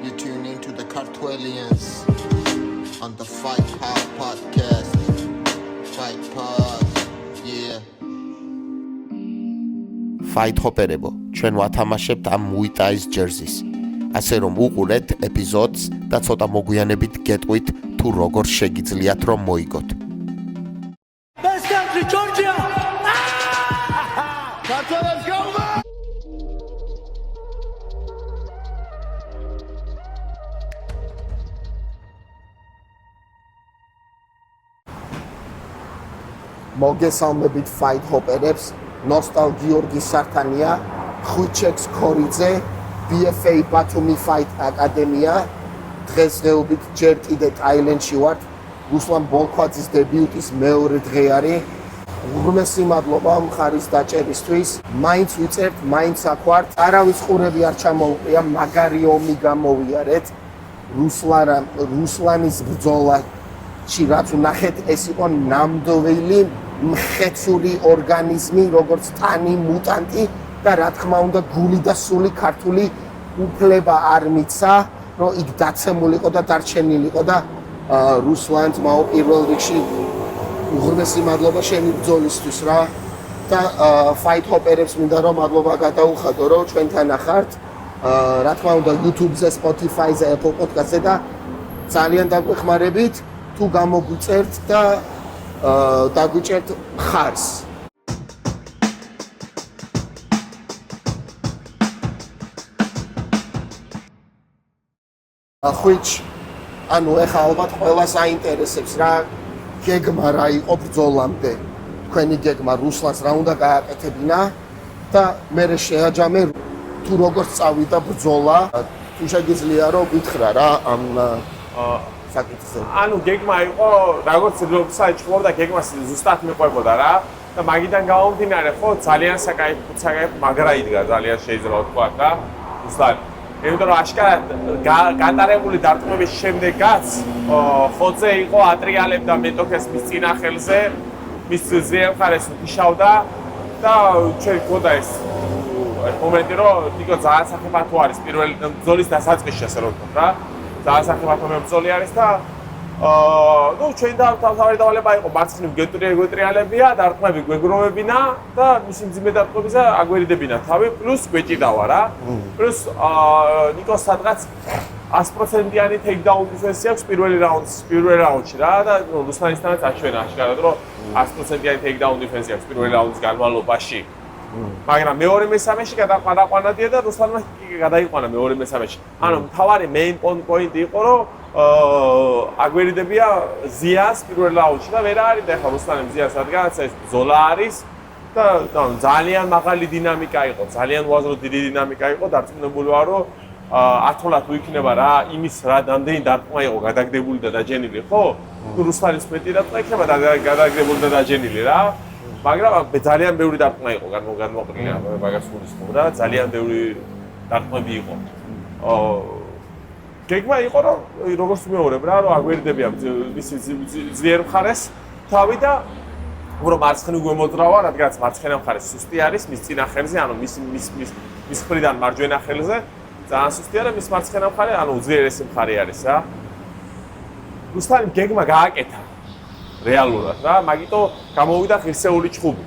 You tune into the Cartwellians on the Fight Pod podcast. Fight Pod, yeah. Fight Hopperebo, ჩვენ ვათამაშებთ ამ Muay-Thai-ის ჯერზის. ასე რომ უყურეთ ეპიზოდს და ცოტა მოგვიანებით გეტყვით თუ როგორ შეგიძლიათ რომ მოიგოთ. Best country, Georgia! Let's go, man! მოგესალმებით Fight Hopperებს, ნოსტალ გიორგი სართანია, ხვიჩექს ქორიძე, BFA Batumi Fight Academia. დღესდღეობით ჯერ კიდე ტაილენდში ვართ. რუსლან ბოლქვაძის დებიუტის მეორე დღე არის. უღრმესი მადლობა მხარის დაჭერისთვის. მაინც ვიწერთ, მაინც აქ ვართ. არავის ყურები არ ჩამოუყია, მაგარი ომი გამოვიარეთ. რუსლანის ბრძოლაში რაც ვნახეთ, ეს იყო ნამდვილი მხეცური ორგანიზმი, როგორც ტანი მუტანტი და რა თქმა უნდა გული და სული ქართული უფლება არ მიცა, რომ იქ დაცემულიყო და დარჩენილიყო და რუსლანს მაო პირველ რიგში უღრმესი მადლობა შენი ბრძოლისთვის რა და Fight Hopperებს მინდა რომ მადლობა გადაუხადო რომ ჩვენთან ახართ რა თქმა უნდა YouTube-ზე, Spotify-ზე, Apple Podcast-ზე და ძალიან დაგვეხმარებით თუ გამოგვიწერთ და დაგვიჭერთ ხარს. ხვიჩ, ანუ ეხლა ალბათ ყველას აინტერესებს რა გეგმა რა იყო ბრძოლამდე. თქვენი გეგმა რუსლანს რა უნდა გააკეთებინა და მე შეაჯამე თუ როგორ წავიდა ბრძოლა. თუ შეგიძლია რომ გითხრა რა ამ საკითხზე. ანუ გეგმა იყო, როგორც საჭმობდა გეგმას ზუსტად მეყვებოდა რა და მაგიდან გამომდინარე ხო ძალიან საკაიფო მაგრა იდგა ძალიან შეიძლება ვთქვა რა. ზუსტად იმიტომ რომ აშკარად გატარებული დარტყმების შემდეგაც ხოძე იყო ატრიალებდა მეტოქეს მის წინახელზე, მის ძლიერ მხარეს უშავდა და ჩვენ გქონდა ეს მომენტი რომ თიკო ძალიან საფრთხე არის პირველი ბრძოლის დასაწყისში ასე რომ ვთქვა რა. ძალიან საფრთხე ბრძოლა არის და ნუ ჩვენ თავთავარი დავალება იყო მარცხნივ გეტრიალებია, დარტყმები გვეგროვებინა და მისი მძიმე დარტყმებისა აგვერიდებინა თავი პლუს გვეჭიდავა რა. პლუს ნიკოს სადღაც 100%-იანი ტეიქდაუნ დიფენსი აქვს პირველ რაუნდში რა და რუსლანისთანაც აჩვენა აშკარად რომ 100%-იანი ტეიქდაუნ დიფენსი აქვს პირველ რაუნდის განმავლობაში. მაგრამ მეორე მესამეში გადაყვანადია და რუსლანმა გადაიყვანა მეორე მესამეში. ანუ მთავარი main point იყო რომ აგვერიდებია ზიას პირველ რაუნდში და ვერ არის და ახლა რუსლანემ ზიას რადგანაც ეს ბრძოლა არის და ძალიან მაღალი დინამიკა იყო, ძალიან უაზრო დიდი დინამიკა იყო, დარწმუნებული ვარ რომ ათოლად თუ იქნება რა იმის რა რამდენი დარტყმა იყო გადაგდებული და დაჯენილი ხო? თუ რუსლანის მეტი დარტყმა იქნება გადაგდებული და დაჯენილი რა. მაგრამ ძალიან ბევრი დარტყმა იყო განმოყრილი მაგას გულისხმობ და ძალიან ბევრი დარტყმები იყო. გეგმა იყო რომ როგორც მეორებ რა რომ აგვერიდებია მის ძლიერ მხარეს თავი და უბრალოდ მარცხნივ გვემოძრავა, რადგანაც მარცხენა მხარე სუსტი არის მის წინახელზე, ანუ მის მხრიდან მარჯვენა ხელზე ძალიან სუსტი არის მის მარცხენა მხარე, ანუ უძლიერესი მხარე არის რა. რუსლანის გეგმა გააკეთა რეალურად რა, მაგიტო გამოვიდა ღირსეული ჩხუბი.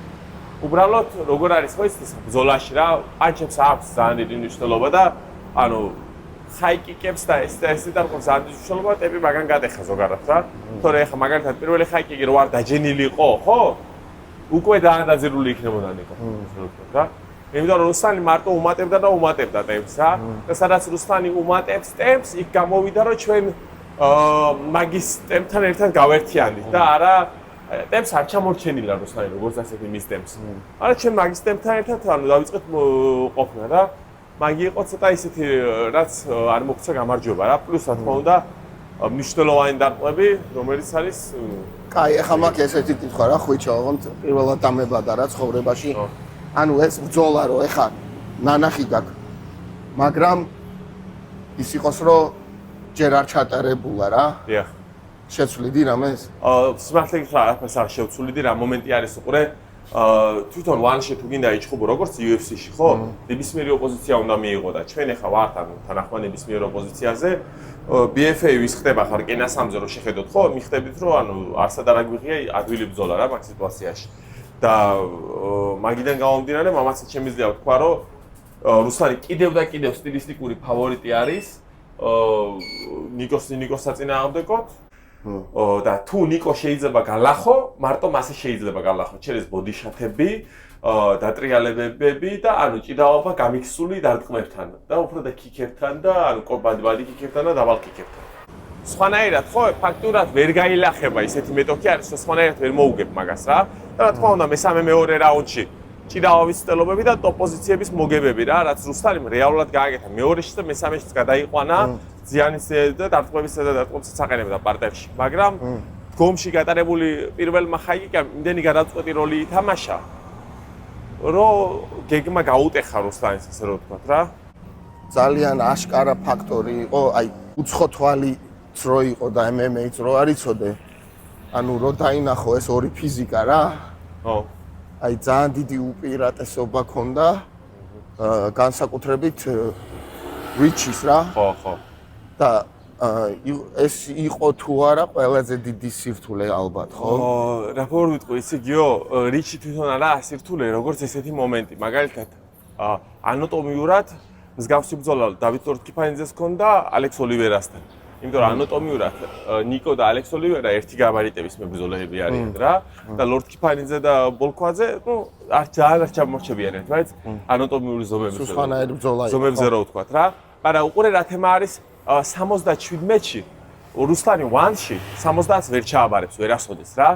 უბრალოდ როგორ არის ხო ის ბრძოლაში რა, პანჩებს აქვს ძალიან დიდი მნიშვნელობა და ანუ ხაიკიკებს და ეს და ძალიან დიდი მნიშვნელობა ტიპი მაგან გადეხა ზოგადად რა. თორე ეხა მაგალითად პირველი ხაიკიკი რო არ დაჯენილიყო, ხო? უკვე დაანაზირული იქნებოდა ნიკო. რა? იმიტომ რომ რუსლანი მარტო უმატებდა ტემპს რა. და სადაც რუსლანი უმატებს ტემპს, იქ გამოვიდა რომ ჩვენ მაგის ტემპთან ერთად გავერთიანდით და არა ტემპს არ ჩამორჩენილა რუსლანი როგორც ასეთი მის ტემპს. არა ჩვენ მაგის ტემპთან ერთად ანუ დავიწყეთ ყოფნა რა. მაგი იყო ცოტა ისეთი რაც არ მოგცა გამარჯვება რა. პლუს რა თქმა უნდა მნიშვნელოვანი დარტყმები რომელიც არის კაი, ახლა მაგ ესეთი კითხვა რა ხვიჩო, ოღონდ პირველად დამებადა რა ცხოვრებაში. ანუ ეს ბრძოლა რო ეხა ნანახი გაქვს. მაგრამ ის იყოს რომ ჯერ არ ჩატარებულა რა. დიახ. შეცვლიდი რამეს? სიმართლე გითხრა, არაფერს არ შევცვლიდი, რა მომენტი არის უყურე. თვითონ ვანში თუ გინდა იჩხუბო როგორც UFC-ში, ხო? ნებისმიერი ოპოზიცია უნდა მიიღო და ჩვენ ახლა ვართ ანუ თანახმად ნებისმიერ ოპოზიციაზე. BFA ვის ხდება ხარ კენასამზე რომ შეხედოთ, ხო? მიხდებით რომ ანუ არსად არ აგვიღია ადვილი ბრძოლა რა მაგ სიტუაციაში. და მაგიდან გამომდინარე, მამაცი შემიძლია ვთქვა, რომ რუსლანი კიდევ და კიდევ სტილისტიკური ფავორიტი არის ნიკოს საწინააღმდეგოდ. და თუ ნიკო შეიძლება გალახო, მარტო მასე შეიძლება გალახო. ჩერეს ბოდიშათები, დატრიალებები და ანუ ჭიდაობა გამიქსული დარტყმებთან და უფრო და კიკებთან და ანუ კობადი კიკებთან და დაბალ კიკებთან. სხვანაირად ხო, ფაქტურად ვერ გაილახება ისეთი მეტოქი არის, რომ სხვანაირად ვერ მოუგებ მაგას რა. და რა თქმა უნდა, მესამე მეორე რაუნდში ჭიდაობის ცდელობები და ტოპ პოზიციების მოგებები რა, რაც რუსთანიმ რეალურად გააკეთა. მეორეში და მესამეშიც გადაიყვანა ზიანის და დარტყმებისა და დარტყმებისა საყენებდა პარტებში. მაგრამ დგომში გატარებული პირველმა ხაიკიკამ იმდენი გადაწყვეტი როლი ითამაშა, რომ გეგმა გაუტეხა რუსთანის, ასე რომ ვთქვათ რა. ძალიან აშკარა ფაქტორი იყო, აი უცხოთვალი ძრო იყო და MMA-ც რო არ იცოდე. ანუ რო დაინახო ეს ორი ფიზიკა რა. ხო. აი ძალიან დიდი უპირატესობა ქონდა განსაკუთრებით რიჩის რა. ხო. და ეს იყო თუ არა ყველაზე დიდი სირთულე ალბათ, ხო? რა ვიტყვი, ისე გიო, რიჩი თვითონ არა სირთულე, როგორც ესეთი მომენტი, მაგალითად, ანატომიურად მსგავსი ბრძოლა დავით ლორდ-კიფანიძეს ჰქონდა ალექს ოლივერასთან. იმიტომ რომ ანატომიურად ნიკო და ალექს ოლივერა ერთი გაბარიტების მებრძოლეები არიან რა და ლორდ-კიფანიძე და ბოლქვაძე, ნუ ძალიან არ ჩამორჩებიან ერთმანეთს ანატომიური ზომებზე. სხვანაირი ბრძოლა იყო. ზომებზე რო ვთქვათ რა. მაგრამ უყურე რა თემა არის 77-ში რუსლანი ვანში 70-ს ვერ ჩააბარებს ვერასოდეს რა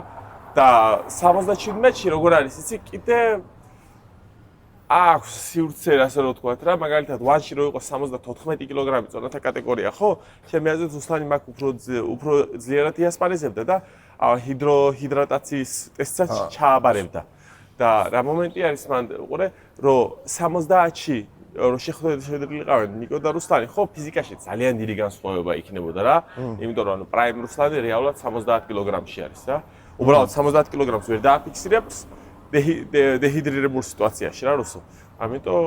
და 77-ში როგორ არის იცი კიდე აქვს სივრცე ასე რომ ვთქვათ რა მაგალითად ვანში რო იყო 74 კილოგრამი წონათა კატეგორია ხო ჩემი აზრით რუსლანი მაგ უფრო ძლიერად იასპარეზებდა და ჰიდრატაციის ტესტსაც ჩააბარებდა და რა მომენტი არის მან უყურე რომ 70-ში რომ შეხვედრილიყავენ ნიკო და რუსლანი, ხო, ფიზიკაში ძალიან დიდი განსხვავება იქნებოდა რა. იმიტომ რომ ანუ პრაიმ რუსლანი რეალურად 70 კილოგრამში არის რა. უბრალოდ 70 კილოგრამს ვერ დააფიქსირებს დეჰიდრირებულ სიტუაციაში რა რუსო. ამიტომ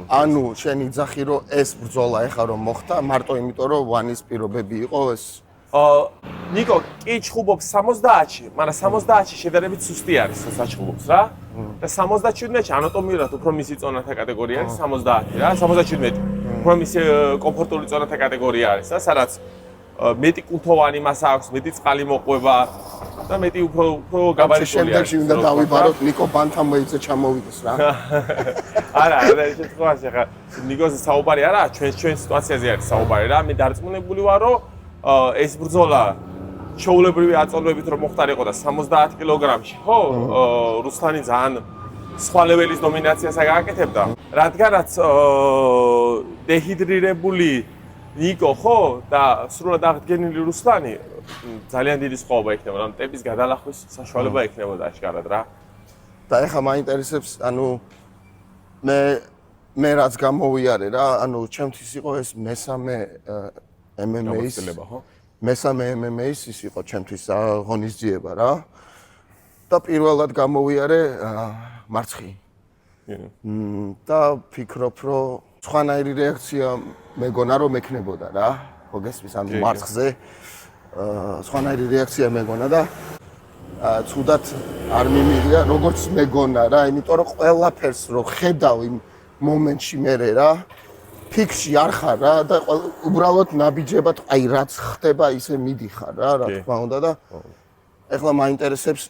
ანუ შენი ძახი რომ ეს ბრძოლა ეხა რომ მოხდა, მარტო იმიტომ რომ ვანის პირობები იყო ეს ნიკო კი ჩხუბობს 70-ში, მაგრამ 70-ში შედარებით სუსტი არის, საჩხუბობს რა. და 77-ში ანატომიურად უფრო მისი წონათა კატეგორია არის 70 რა, 77. უფრო მისი კომფორტული წონათა კატეგორია არის რა, სადაც მეტი კუნთოვანი მასა აქვს, მეტი წყალი მოყვება და მეტი უფრო გაბარიტული არის. შემდეგში უნდა დავიბაროთ ნიკო ბანთამვეიძე ჩამოვიდეს რა. არა, ეს შემთხვევაში ხა ნიკოს საუბარი არა, ჩვენ სიტუაციაზე არის საუბარი რა. მე დარწმუნებული ვარ, რომ ეს ბრძოლა ჩაულებრივი აწოლვებით რომ მოხდარიყო და 70 კილოგრამში, ხო? რუსლანი ძალიან სხვა ლეველის დომინაციას გააკეთებდა. რადგანაც დეჰიდრირებული ნიკო, ხო? და სრულად აღდგენილი რუსლანი ძალიან დიდი სხვაობა იქნება, რომ ტემპის გადალახვის საშუალება იქნებოდა აშკარად რა. და ეხლა მაინტერესებს, ანუ მე რაც გამოვიარე რა, ანუ ჩემთვის იყო ეს მესამე MMA-ის მესამე MMA-ის ის იყო ჩემთვის ღონისძიება რა. და პირველად გამოვიარე მარცხი. და ფიქრობ, რომ სხვანაირი რეაქცია მეგონა რომ ექნებოდა რა. ხო გესმის ამ მარცხზე. სხვანაირი რეაქცია მეგონა და ცუდად არ მიმიღია როგორც მეგონა რა, იმიტომ რომ ყველაფერს რო ხედავ იმ მომენტში მე რა ფიქში არ ხარ რა და უბრალოდ ნაბიჯებად აი რაც ხდება ისე მიდიხარ რა თქმა უნდა და ეხლა მაინტერესებს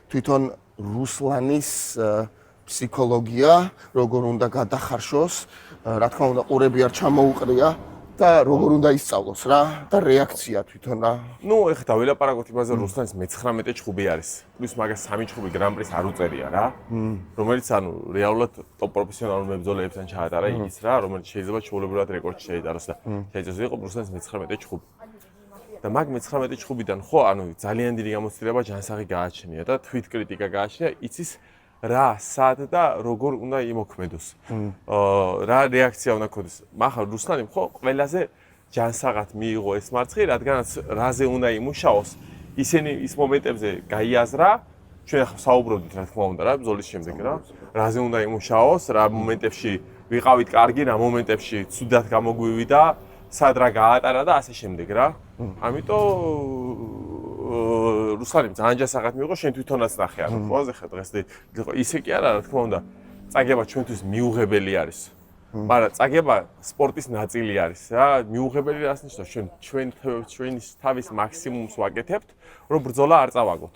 თვითონ რუსლანის ფსიქოლოგია როგორ უნდა გადახარშოს რა თქმა უნდა ყურები არ ჩამოუყრია და როგორ უნდა ისწავლოს რა და რეაქცია თვითონ რა ნუ ეხლა დავილაპარაკოთ იმაზე რომ რუსლანის მე-19 ჩხუბი არის პლუს მაგას 3 ჩხუბი გრან-პრის არ უწერია რა რომელიც ანუ რეალურად ტოპ პროფესიონალურ მებრძოლეებთან ჩაატარა ის რა რომელიც შეიძლება ჩაულებრივად რეკორდში შეიტაროს და შეიძლება იყოს რუსლანის მე-19 ჩხუბი და მაგ მე-19 ჩხუბიდან ხო ანუ ძალიან დიდი გამოცდილება ჯანსაღი გააჩნია და თვით კრიტიკა გააჩნია იცის რა, სად და როგორ უნდა იმოქმედოს. რა რეაქცია უნდა ქონდეს. მაგრამ რუსლანი ხო ყველაზე ჯანსაღად მიიღო ეს მარცხი, რადგანაც რაზე უნდა იმუშაოს, ისინი ის მომენტებზე გაიაზრა, ჩვენ ახლა საუბრობდით რა თქმა უნდა რა ბრძოლის შემდეგ რაზე უნდა იმუშაოს, რა მომენტებში ვიყავით კარგი, რა მომენტებში ცუდად გამოგვივიდა, სად რა გაატარა და ასე შემდეგ რა. ამიტომ რუსლანიმ ძალიან ჯასაღად მიიღო, შენ თვითონაც ნახე არა ყველაზე ხა დღეს ისე კი არა რა თქმა უნდა წაგება ჩვენთვის მიუღებელი არის. მაგრამ წაგება სპორტის ნაწილი არის რა. მიუღებელი რას ნიშნავს? ჩვენი თავის მაქსიმუმს ვაკეთებთ, რომ ბრძოლა არ წავაგოთ.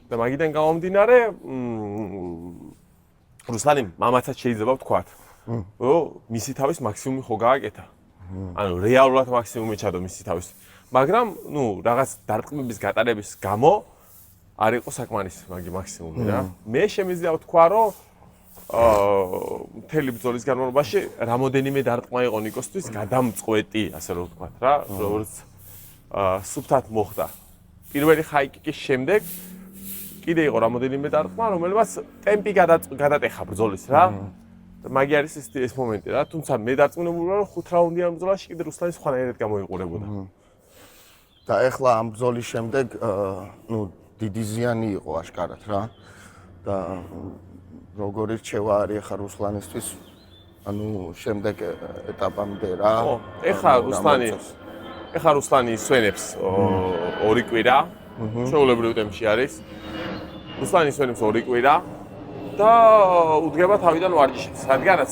და მაგიდან გამომდინარე რუსლანიმ მამაცაც შეიძლება ვთქვათ, რომ მისი თავის მაქსიმუმი ხო გააკეთა. ანუ რეალურად მაქსიმუმი ჩადო მისი თავის. მაგრამ, რაღაც დარტყმების გატარების გამო არ იყო საკმარისი მაგი მაქსიმუმი რა. მე შემიძლია ვთქვა, რომ მთელი ბრძოლის განმავლობაში რამოდენიმე დარტყმა იყო ნიკოსთვის გადამწყვეტი, ასე რომ ვთქვათ რა, როგორც სუფთად მოხდა. პირველი ჰაი-კიკის შემდეგ კიდე იყო რამოდენიმე დარტყმა, რომელმაც ტემპი გადატეხა ბრძოლის რა. მაგი არის ეს მომენტი რა, თუმცა მე დარწმუნებული ვარ, რომ 5 რაუნდიან ბრძოლაში კიდე რუსლანი სხვანაირად გამოიყურებოდა. და ეხლა ამ ბრძოლის შემდეგ დიდი ზიანი იყო აშკარად რა. და როგორი რჩევა არის ახლა რუსლანისთვის? ანუ შემდეგ ეტაპამდე რა. ეხლა რუსლანი ისვენებს ორი კვირა. ჩვეულებრივ ტემპში არის. რუსლანი ისვენებს ორი კვირა და უდგება თავიდან ვარჯიშებს. რადგანაც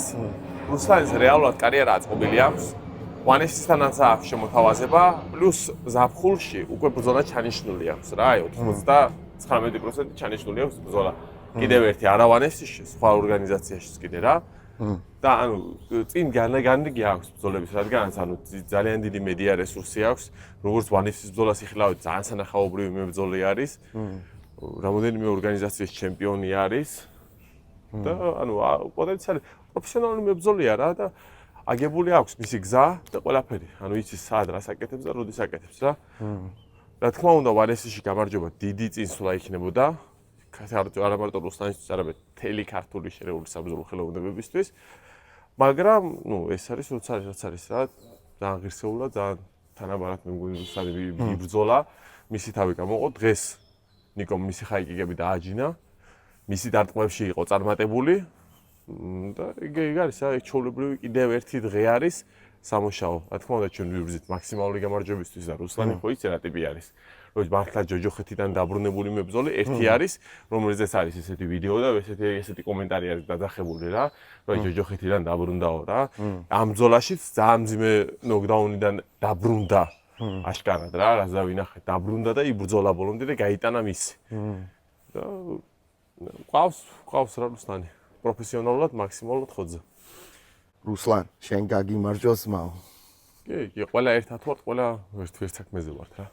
რუსლანის რეალურად კარიერა აწყობილი აქვს. ვანესისთანაც აქვს შემოთავაზება, პლუს ზაფხულში უკვე ბრძოლა ჩანიშნული აქვს რა, 99% ჩანიშნული აქვს ბრძოლა. კიდევ ერთი არავანესში, სხვა ორგანიზაციაშიც კიდე რა. და ანუ წინ განრიგი აქვს ბრძოლების, რადგანაც ანუ ძალიან დიდი მედია რესურსი აქვს, როგორც ვანესის ბრძოლას იხილავთ, ძალიან სანახაობრივი მებრძოლი არის. რამოდენიმე ორგანიზაციის ჩემპიონი არის. და ანუ პოტენციალი პროფესიონალური მებრძოლია რა და აგებული აქვს მისი გზა და ყველაფერი. ანუ იცის სად რას აკეთებს და როდის აკეთებს რა. რა თქმა უნდა, ვანესიში გამარჯვება დიდი წინსვლა იქნებოდა. არა მარტო რუსლანისთვის, არამედ მთელი ქართული შერეული საბრძოლო ხელოვნებებისთვის. მაგრამ, ეს არის რაც არის რა, ძალიან ღირსეულად, ძალიან თანაბარად მე მგონი რუსლანი იბრძოლა, მისი თავი გამოყო დღეს ნიკომ მისი ჰაი-კიკები დააჯინა. მისი დარტყმებში იყო წარმატებული და იგი არის რა, ჩვეულებრივი კიდევ ერთი დღე არის სამუშაო. რა თქმა უნდა, ჩვენ ვიბრძვით მაქსიმალური გამარჯვებისთვის და რუსლანი ხო იცი რა ტიპი არის. რომ მართლა ჯოჯოხეთიდან დაბრუნებული მებრძოლი ერთი არის, რომელზეც არის ესეთი ვიდეო და ესეთი კომენტარი არის დაძახებული რა, რომ ჯოჯოხეთიდან დაბრუნდაო რა. ამ ბრძოლაშიც ძალიან მძიმე ნოკდაუნიდან დაბრუნდა. აშკარად რა, რაც დავინახეთ, დაბრუნდა და იბრძოლა ბოლომდე და გაიტანა მისი. და ყავს რა რუსლანი. პროფესიონალურად მაქსიმალურად ხოძე. რუსლან, შენ გაგიმარჯოს მაო. კი, ყველა ერთად ვართ, ყველა ერთ საქმეზე ვართ რა.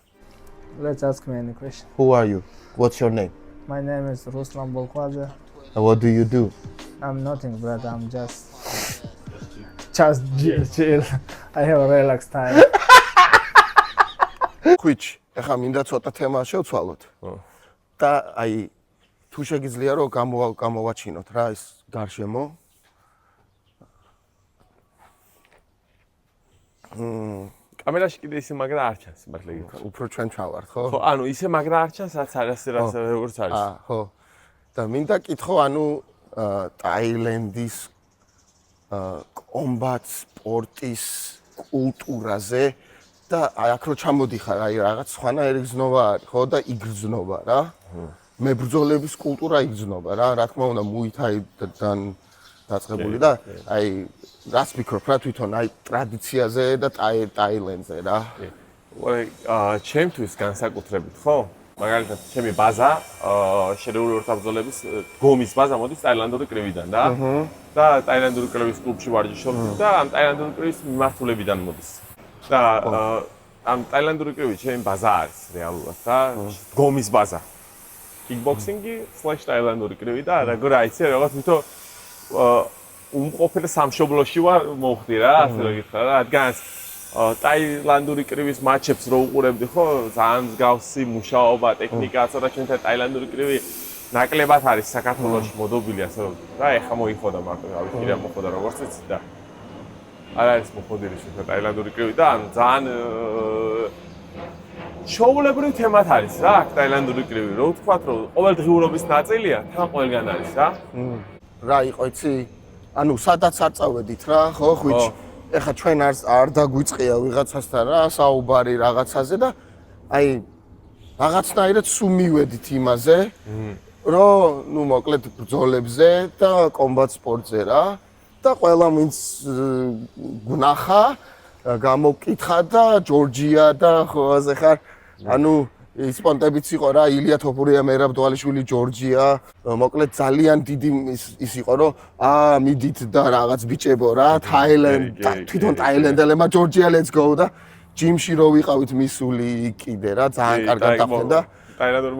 Let's ask me any question. Who are you? What's your name? My name is Ruslan Bolkhvadze. What do you do? I'm nothing, but I'm just chill. I have a relaxed time. Quick, ეხლა მინდა ცოტა თემა შევცვალოთ. და აი თუ შეგიძლია რომ გამოვაჩინოთ რა ეს გარშემო. კამერაში კიდე ისე მაგრა არ ჩანს, მართლა გითხრა. უფრო ჩვენ ჩავართ, ხო? ხო, ანუ ისე მაგრა არ ჩანს, რაც როგორც არის. ხო. და მინდა კითხო, ანუ ტაილანდის კომბატ სპორტის კულტურაზე და აქ რო ჩამოდიხარ, აი რაღაც სხვანაირი გზნობა არის, ხო და იგრძნობა რა. მებრძოლების კულტურა იგრძნობა რა, რა თქმა უნდა მუითაიდან დაწყებული და აი რას ფიქრობ რა თვითონ აი ტრადიციაზე და ტაილანდზე რა. ჩემთვის განსაკუთრებით, ხო? მაგალითად, ჩემი ბაზა, შერეული ორთაბრძოლების გომის ბაზა მოდის ტაილანდური კრივიდან და და ტაილანდური კრივის კლუბში ვარჯიშობ და ამ ტაილანდური კრივის მიმართულებიდან მოდის. და ამ ტაილანდური კრივი ჩემი ბაზა არის რეალურად და გომის ბაზა. კიკბოქსინგი / ტაილანდური კრივი და როგორ აიცი რაღაც თვითონ უმყოფელ სამშობლოში ვარ მოხდი რა, ასე რომ გითხრა რა, რადგანაც ტაილანდური კრივის მატჩებს რო უყურებდი ხო, ძალიან მსგავსი მუშაობა, ტექნიკაც და ჩვენთან ტაილანდური კრივი ნაკლებად არის საქართველოში მოდობილი, ასე რომ რა ეხა მოიხოდა მარტო, რა ვიცი რა მოხდა როგორც იცი და არ არის მოხდილი ჩვენთან ტაილანდური კრივი და ძალიან შოულებრივ თემად არის რა, აქ ტაილანდური კრივი, რო ვთქვათ, რომ ყოველდღიურობის ნაწილია, თან ყველგან არის რა. რა იყო იცი? ანუ სადაც არ წავედით რა, ხო, ხვიჩ. ეხა ჩვენ არ დაგვიწყია ვიღაცასთან რა, საუბარი რაღაცაზე და აი რაღაცნაირად სულ მივედით იმაზე, რომ ნუ მოკლედ ბრძოლებზე და კომბატ სპორტზე რა და ყველა ვინც გნახა გამოკითხა და ჯორჯია და ხო ასე ხარ ანუ ის პონტებიც იყო რა ილია თოფურია მერაბ დვალიშვილი ჯორჯია მოკლედ ძალიან დიდი ის იყო რომ მიდით და რაღაც ბიჭებო რა თაილენდ თვითონ თაილენდელებმა ჯორჯია let's go და ჯიმში რო ვიყავით მისული კიდე რა ძალიან კარგად დახვდა ტაილანდური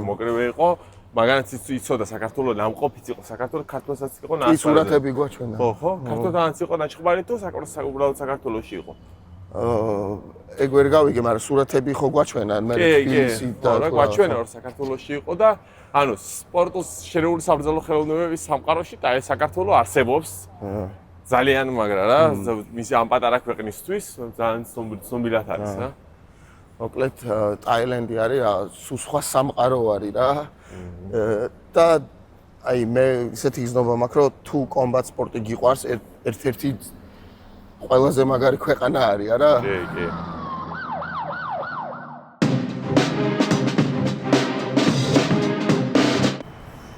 მოკრევე იყო მაგანაც იცოდა საქართველოს ნამყოფიც იყო საქართველოს ქართლოსაც იყო ნაცვლად. ის სურათები გვაჩვენა. ხო, ქართლოდანაც იყო ნაჩხუბარი თუ უბრალოდ საქართველოში იყო. ეგ ვერ გავიგე, მაგრამ სურათები ხო გვაჩვენა, მე ფილმში და გვაჩვენა რომ საქართველოში იყო და ანუ სპორტის შერეული საბრძოლო ხელოვნებების სამყაროში და ეს საქართველოს არსებობს. ძალიან მაგრა რა, მისი ამ პატარა ქვეყნისთვის ძალიან ცნობილად არის რა. მოკლედ ტაილანდი არის რა, სულ სხვა სამყარო არის რა. და აი მე ისეთი გზნობა მაქვს რომ თუ კომბატ სპორტი გიყვარს ერთ-ერთი ყველაზე მაგარი ქვეყანა არის არა? კი.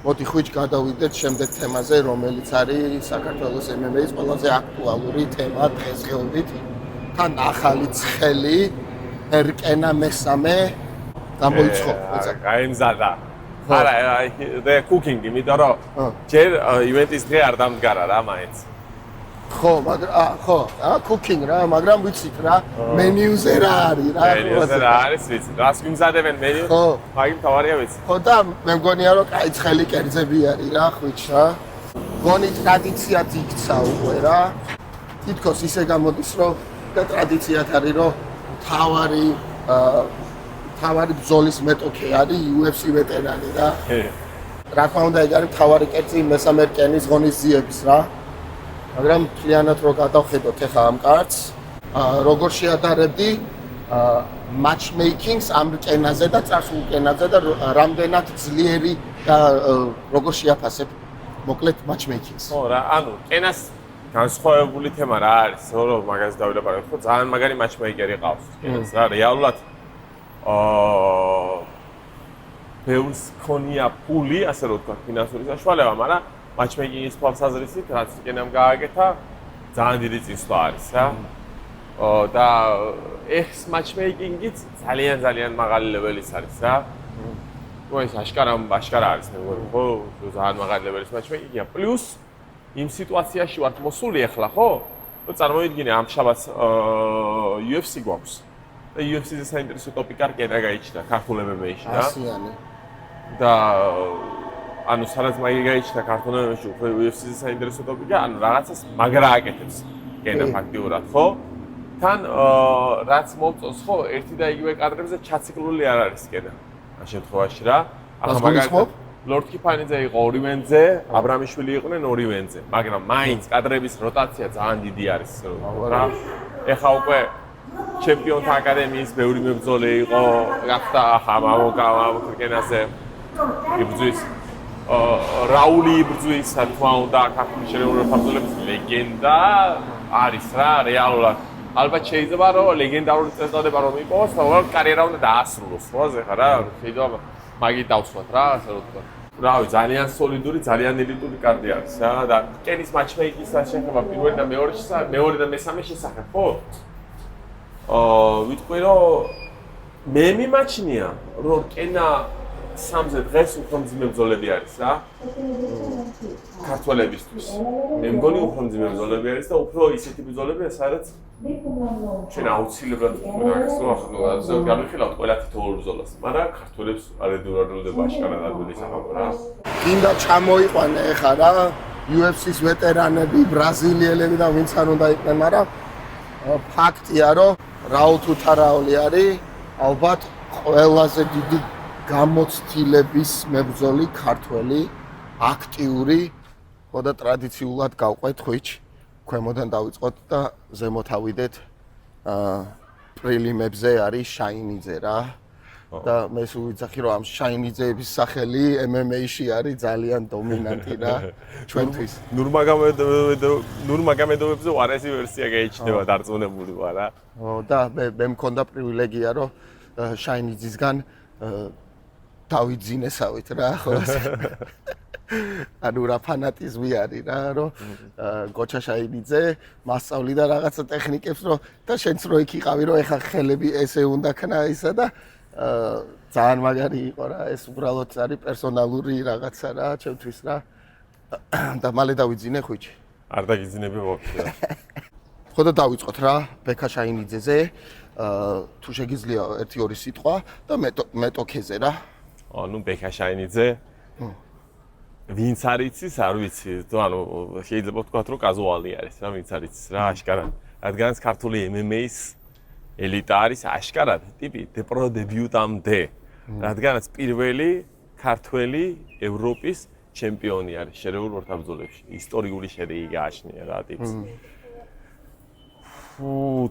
მოდი ხვიჩ გადავიდეთ შემდეგ თემაზე რომელიც არის საქართველოს MMA-ის ყველაზე აქტუალური თემა დღესდღეობით თან ახალი ცხელი ერკენა მესამე გამოიცხო. გაემზადა. არა, the cooking, იმიტომ რომ ჯერ ივენტის დღე არ დამდგარა რა მაინც. ხო, cooking რა, მაგრამ ვიცით რა, მენიუზე რა არის რა. მენიუზე რა არის, ვიცი. რას მიმზადებენ მენიუს? მაგით თავარია ვიცი. ხო და მე მგონია რომ კაი ცხელი კერძები არის რა, ხვიჩ რა. გონი ტრადიციად იქცა უკვე რა. თითქოს ისე გამოდის რომ და ტრადიციად არის რომ თავარი ბრძოლის მეტოქე არის UFC ვეტერანი რა. რა თქმა უნდა ეგ არის თავარი კერძი მესამე რკენის ღონისძიების რა. მაგრამ მთლიანად რო გადავხედოთ ახლა ამ კარტს, როგორ შეადარებდი matchmaking-ს ამ რკენაზე და წარსულ რკენაზე და რამდენად ძლიერი და როგორ შეაფასებ მოკლედ matchmaking-ს. ხო რა, ანუ რკენას განსხვავებული თემა რა არის, რომ მაგას დავიდაბარებ, ხო ძალიან მაგარი matchmaker-ი ყავს რკენას რა, რეალურად ბევრს ქონია ფული, ასე რომ ვთქვა, ფინანსური საშუალება, მაგრამ matchmaking-ის თვალსაზრისით, რაც რკენამ გააკეთა, ძალიან დიდი წინსვლა არის რა. და ეს matchmaking-იც ძალიან მაღალი ლეველის არის რა. ეს აშკარა არის, მე მგონი, ხო, ძალიან მაღალი ლეველის matchmaking-ია. პლუს იმ სიტუაციაში ვართ მოსული ახლა, ხო? წარმოიდგინე ამ შაბათს UFC გვაქვს. და UFC-ზე საინტერესო ტოპიკა რკენა გაიჩნდა ქართულ MMA-ში რა. ასიანი. და ანუ სადაც მაგი გაიჩნდა ქართულ MMA-ში უფრო UFC-ზე საინტერესო ტოპიკა, ანუ რაღაცას მაგრა აკეთებს რკენა ფაქტიურად, ხო? თან რაც მომწონს, ხო, ერთი და იგივე კადრებზე ჩაციკლული არ არის რკენა. ამ შემთხვევაში რა. ახლა მაგალითად ლორდ კიფანიძე იყო ორი ვენზე, აბრამიშვილი იყვნენ ორი ვენზე, მაგრამ მაინც კადრების როტაცია ძალიან დიდი არის, რა. ეხა უკვე ჩემპიონთა აკადემიის ბევრი მებრძოლი იყო, გახდა ახლა რკენაზე იბრძვის რაული იბრძვის, თქმა უნდა, ქართული შერეული საბრძოლების ლეგენდა არის რა, რეალურად. ალბათ შეიძლება რომ ლეგენდარული წესდოდება რომ იყოს, უბრალოდ კარიერა უნდა დაასრულოს, ხო, ეხლა რა, შეიძლება მაგით დავსვათ რა, ასე რომ ვთქვა. რავი, ძალიან სოლიდური, ძალიან ელიტური კარდი არის რა და რკენის matchmaking-ის შესახება პირველი და მეორე და მესამე შესახებ, ხო? ვიტყვი რომ მე მიმაჩნია რომ რკენა სამზე დღეს უფრო მძიმე ბრძოლები არის რა ქართველებისთვის მე მგონი უფრო მძიმე ბრძოლები არის და უფრო ისეთი ბრძოლებია სადაც ჩვენ აუცილებლად მაგას რო ახლა გამიხილავთ ყველა თითოეულ ბრძოლას მაგრამ ქართველებს არ ედურადება აშკარად ადგილი სახალხო რა კიდე ჩამოიყვანე ეხა რა UFC-ს ვეტერანები ბრაზილიელები და ვინც არ უნდა იყვნენ მაგრამ ფაქტია რომ რაულ თუ თარაული არის ალბათ ყველაზე დიდი გამოცდილების მებრძოლი ქართველი აქტიური ხო და ტრადიციულად გავყვეთ ხვიჩ ქვემოდან დავიწყოთ და ზემოთ ავიდეთ პრილიმებზე არის შაინიძე რა. და მე სულ ვიცახი რომ ამ შაინიძეების სახელი MMA-ში არის ძალიან დომინანტი რა ჩვენთვის. ნურმაგომედოვებზე უარესი ვერსია გაიჩნდება დარწმუნებული ვარ რა. და მე მქონდა პრივილეგია რომ შაინიძისგან დავიძინესავით რა ხო. ანუ რა ფანატიზმი არის რა რომ გოჩა შაინიძე მასწავლიდა რაღაცა ტექნიკებს რომ და შენც რო იქ იყავი რომ ეხა ხელები ესე უნდა ქნა ისა და ძალიან მაგარი იყო რა ეს უბრალოდ არის პერსონალური რაღაცა რა ჩემთვის რა და მალე დავიძინე ხუჭი არ დაგიძინები ვაფშე რა ხო და დავიწყოთ რა ბექა შაინიძეზე თუ შეგიძლია 1-2 სიტყვა და მეტოქეზე რა ანუ ბექა შაინიძე ვინც არის ის არ ვიცი ანუ შეიძლება ვთქვათ რომ კაზუალი არის რა ვინც არის რა აშკარად რადგანაც ქართული MMA-ის ელიტა არის აშკარად ტიპი პრო დებიუტამდე რადგანაც პირველი ქართველი ევროპის ჩემპიონი არის შერეულ ორთაბრძოლებში ისტორიული შედეგი გააჩნია რა ტიპს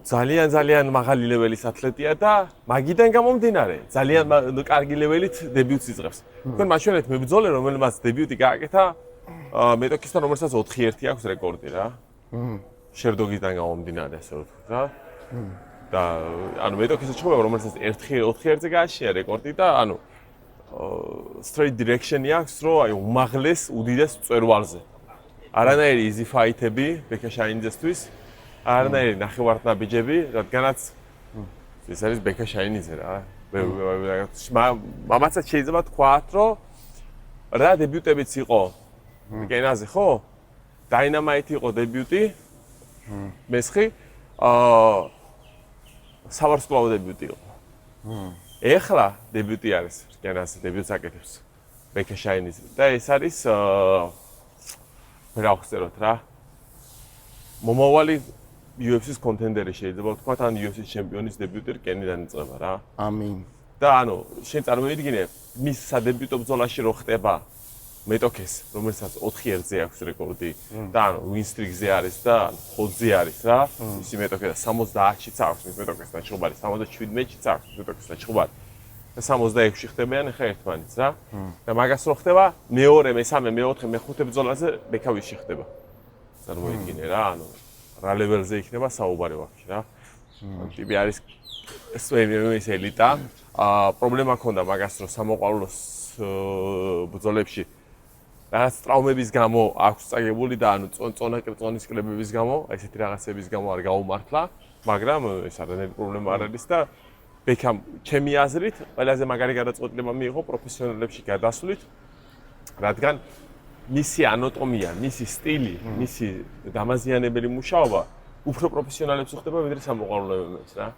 ძალიან მაღალი ლეველის ათლეტია და მაგიდან გამომდინარე ძალიან კარგი ლეველით დებიუტს იწყებს თქვენ მაჩვენეთ მებრძოლე რომელმაც დებიუტი გააკეთა მეტოქისთან რომელსაც 4-1 აქვს რეკორდი რა შერდოგიდან გამომდინარე ასე ვთქვათ რა და ანუ მეტოქის ჩხუბება რომელსაც 4-1-ზე გააშია რეკორდი და ანუ straight direction-ი აქვს რომ აი უმაღლეს უდიდეს მწვერვალზე არანაირი easy fight-ები ბექა შაინიძესთვის არანაირი ნახევარდნაბიჯები რადგანაც ეს არის ბექა შაინიძე რა მამაცაც შეიძლება თქვათ რომ რა დებიუტებიც იყო კენაზე ხო დაინამაიტი იყო დებიუტი მესხი სავარსკვლავო დებიუტი იყო. ეხლა დებიუტი არის, რკენაზე დებიუტს აკეთებს ბექა შაინიძე და ეს არის რა ვხსენოთ რა. მომავალი UFC-ის კონტენდერი შეიძლება ვთქვათ, ან UFC-ის ჩემპიონის დებიუტი რკენიდან იწყება რა. ამინ. და ანუ შენ წარმოიდგინე, მის სადებიუტო ბრძოლაში რო ხდება მეტოქეს, რომელსაც 4-1-ზე აქვს რეკორდი და ანუ ვინსტრიგზე არის და ხოძზე არის რა. ისი მეტოქე და 70-ში აქვს მის მეტოქესთან ჩხუბარი, 77-ში აქვს მეტოქესთან ჩხუბარი. და 66-ში ხდებიან ახლა ერთმანეთს რა. და მაგას რო ხდება, მეორე, მესამე, მეოთხე, მეხუთე ბრძოლაზე ბექავიში ხდება. წარმოიდგინე რა, ანუ რა ლეველზე იქნება საუბარი ვაფშე რა. ტიპი არის ეს ელიტა. პრობლემა ქონდა მაგას რომ სამოყვარულოს ბრძოლებში რაღაც ტრავმების გამო აქვს წაგებული და ანუ წონის კლებების გამო, ესეთი რაღაცების გამო არ გაუმართლა, მაგრამ ეს არანაირი პრობლემა არ არის და ბექამ ჩემი აზრით ყველაზე მაგარი გადაწყვეტილება მიიღო პროფესიონალებში გადასვლით, რადგან მისი ანატომია, მისი სტილი, მისი დამაზიანებელი მუშაობა უფრო პროფესიონალებს უხდება ვიდრე სამოყვარულოებს რა.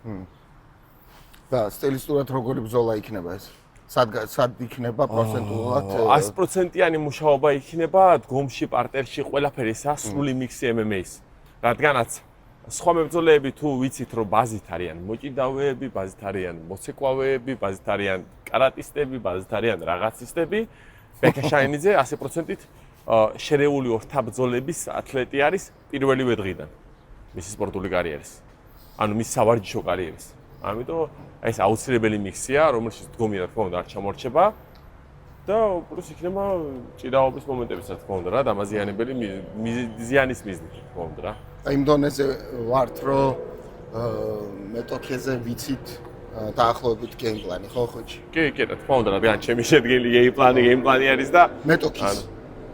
და სტილისტურად როგორი ბრძოლა იქნება ეს? სად იქნება პროცენტულად 100%-იანი მუშაობა იქნება დგომში, პარტერში, ყველაფერი სასრული მიქსი MMA-ის. რადგანაც სხვა მებრძოლეები თუ ვიცით რომ ბაზით არიან მოჭიდავეები, ბაზით არიან მოცეკვავეები, ბაზით არიან კარატისტები, ბაზით არიან რაღაცისტები, ბექა შაინიძე 100%-ით შერეული ორთაბრძოლების ათლეტი არის პირველივე დღიდან მისი სპორტული კარიერის. ანუ მისი სავარჯიშო კარიერის. ამიტომ ეს აუცილებელი მიქსია, რომელშიც დგომი რა თქმა უნდა არ ჩამორჩება და უბრალოდ იქნება ჭიდაობის მომენტებიც რა თქმა უნდა რა, დამაზიანებელი ზიანის მიზნით რა თქმა უნდა რა. და იმ დონეზე ვართ რომ მეტოქეზე ვიცით დაახლოებით გეიმპლანი ხო ხოჭი? კი, რა თქმა უნდა, რადგან ჩემი შედგენილი გეიმპლანი არის და მეტოქის.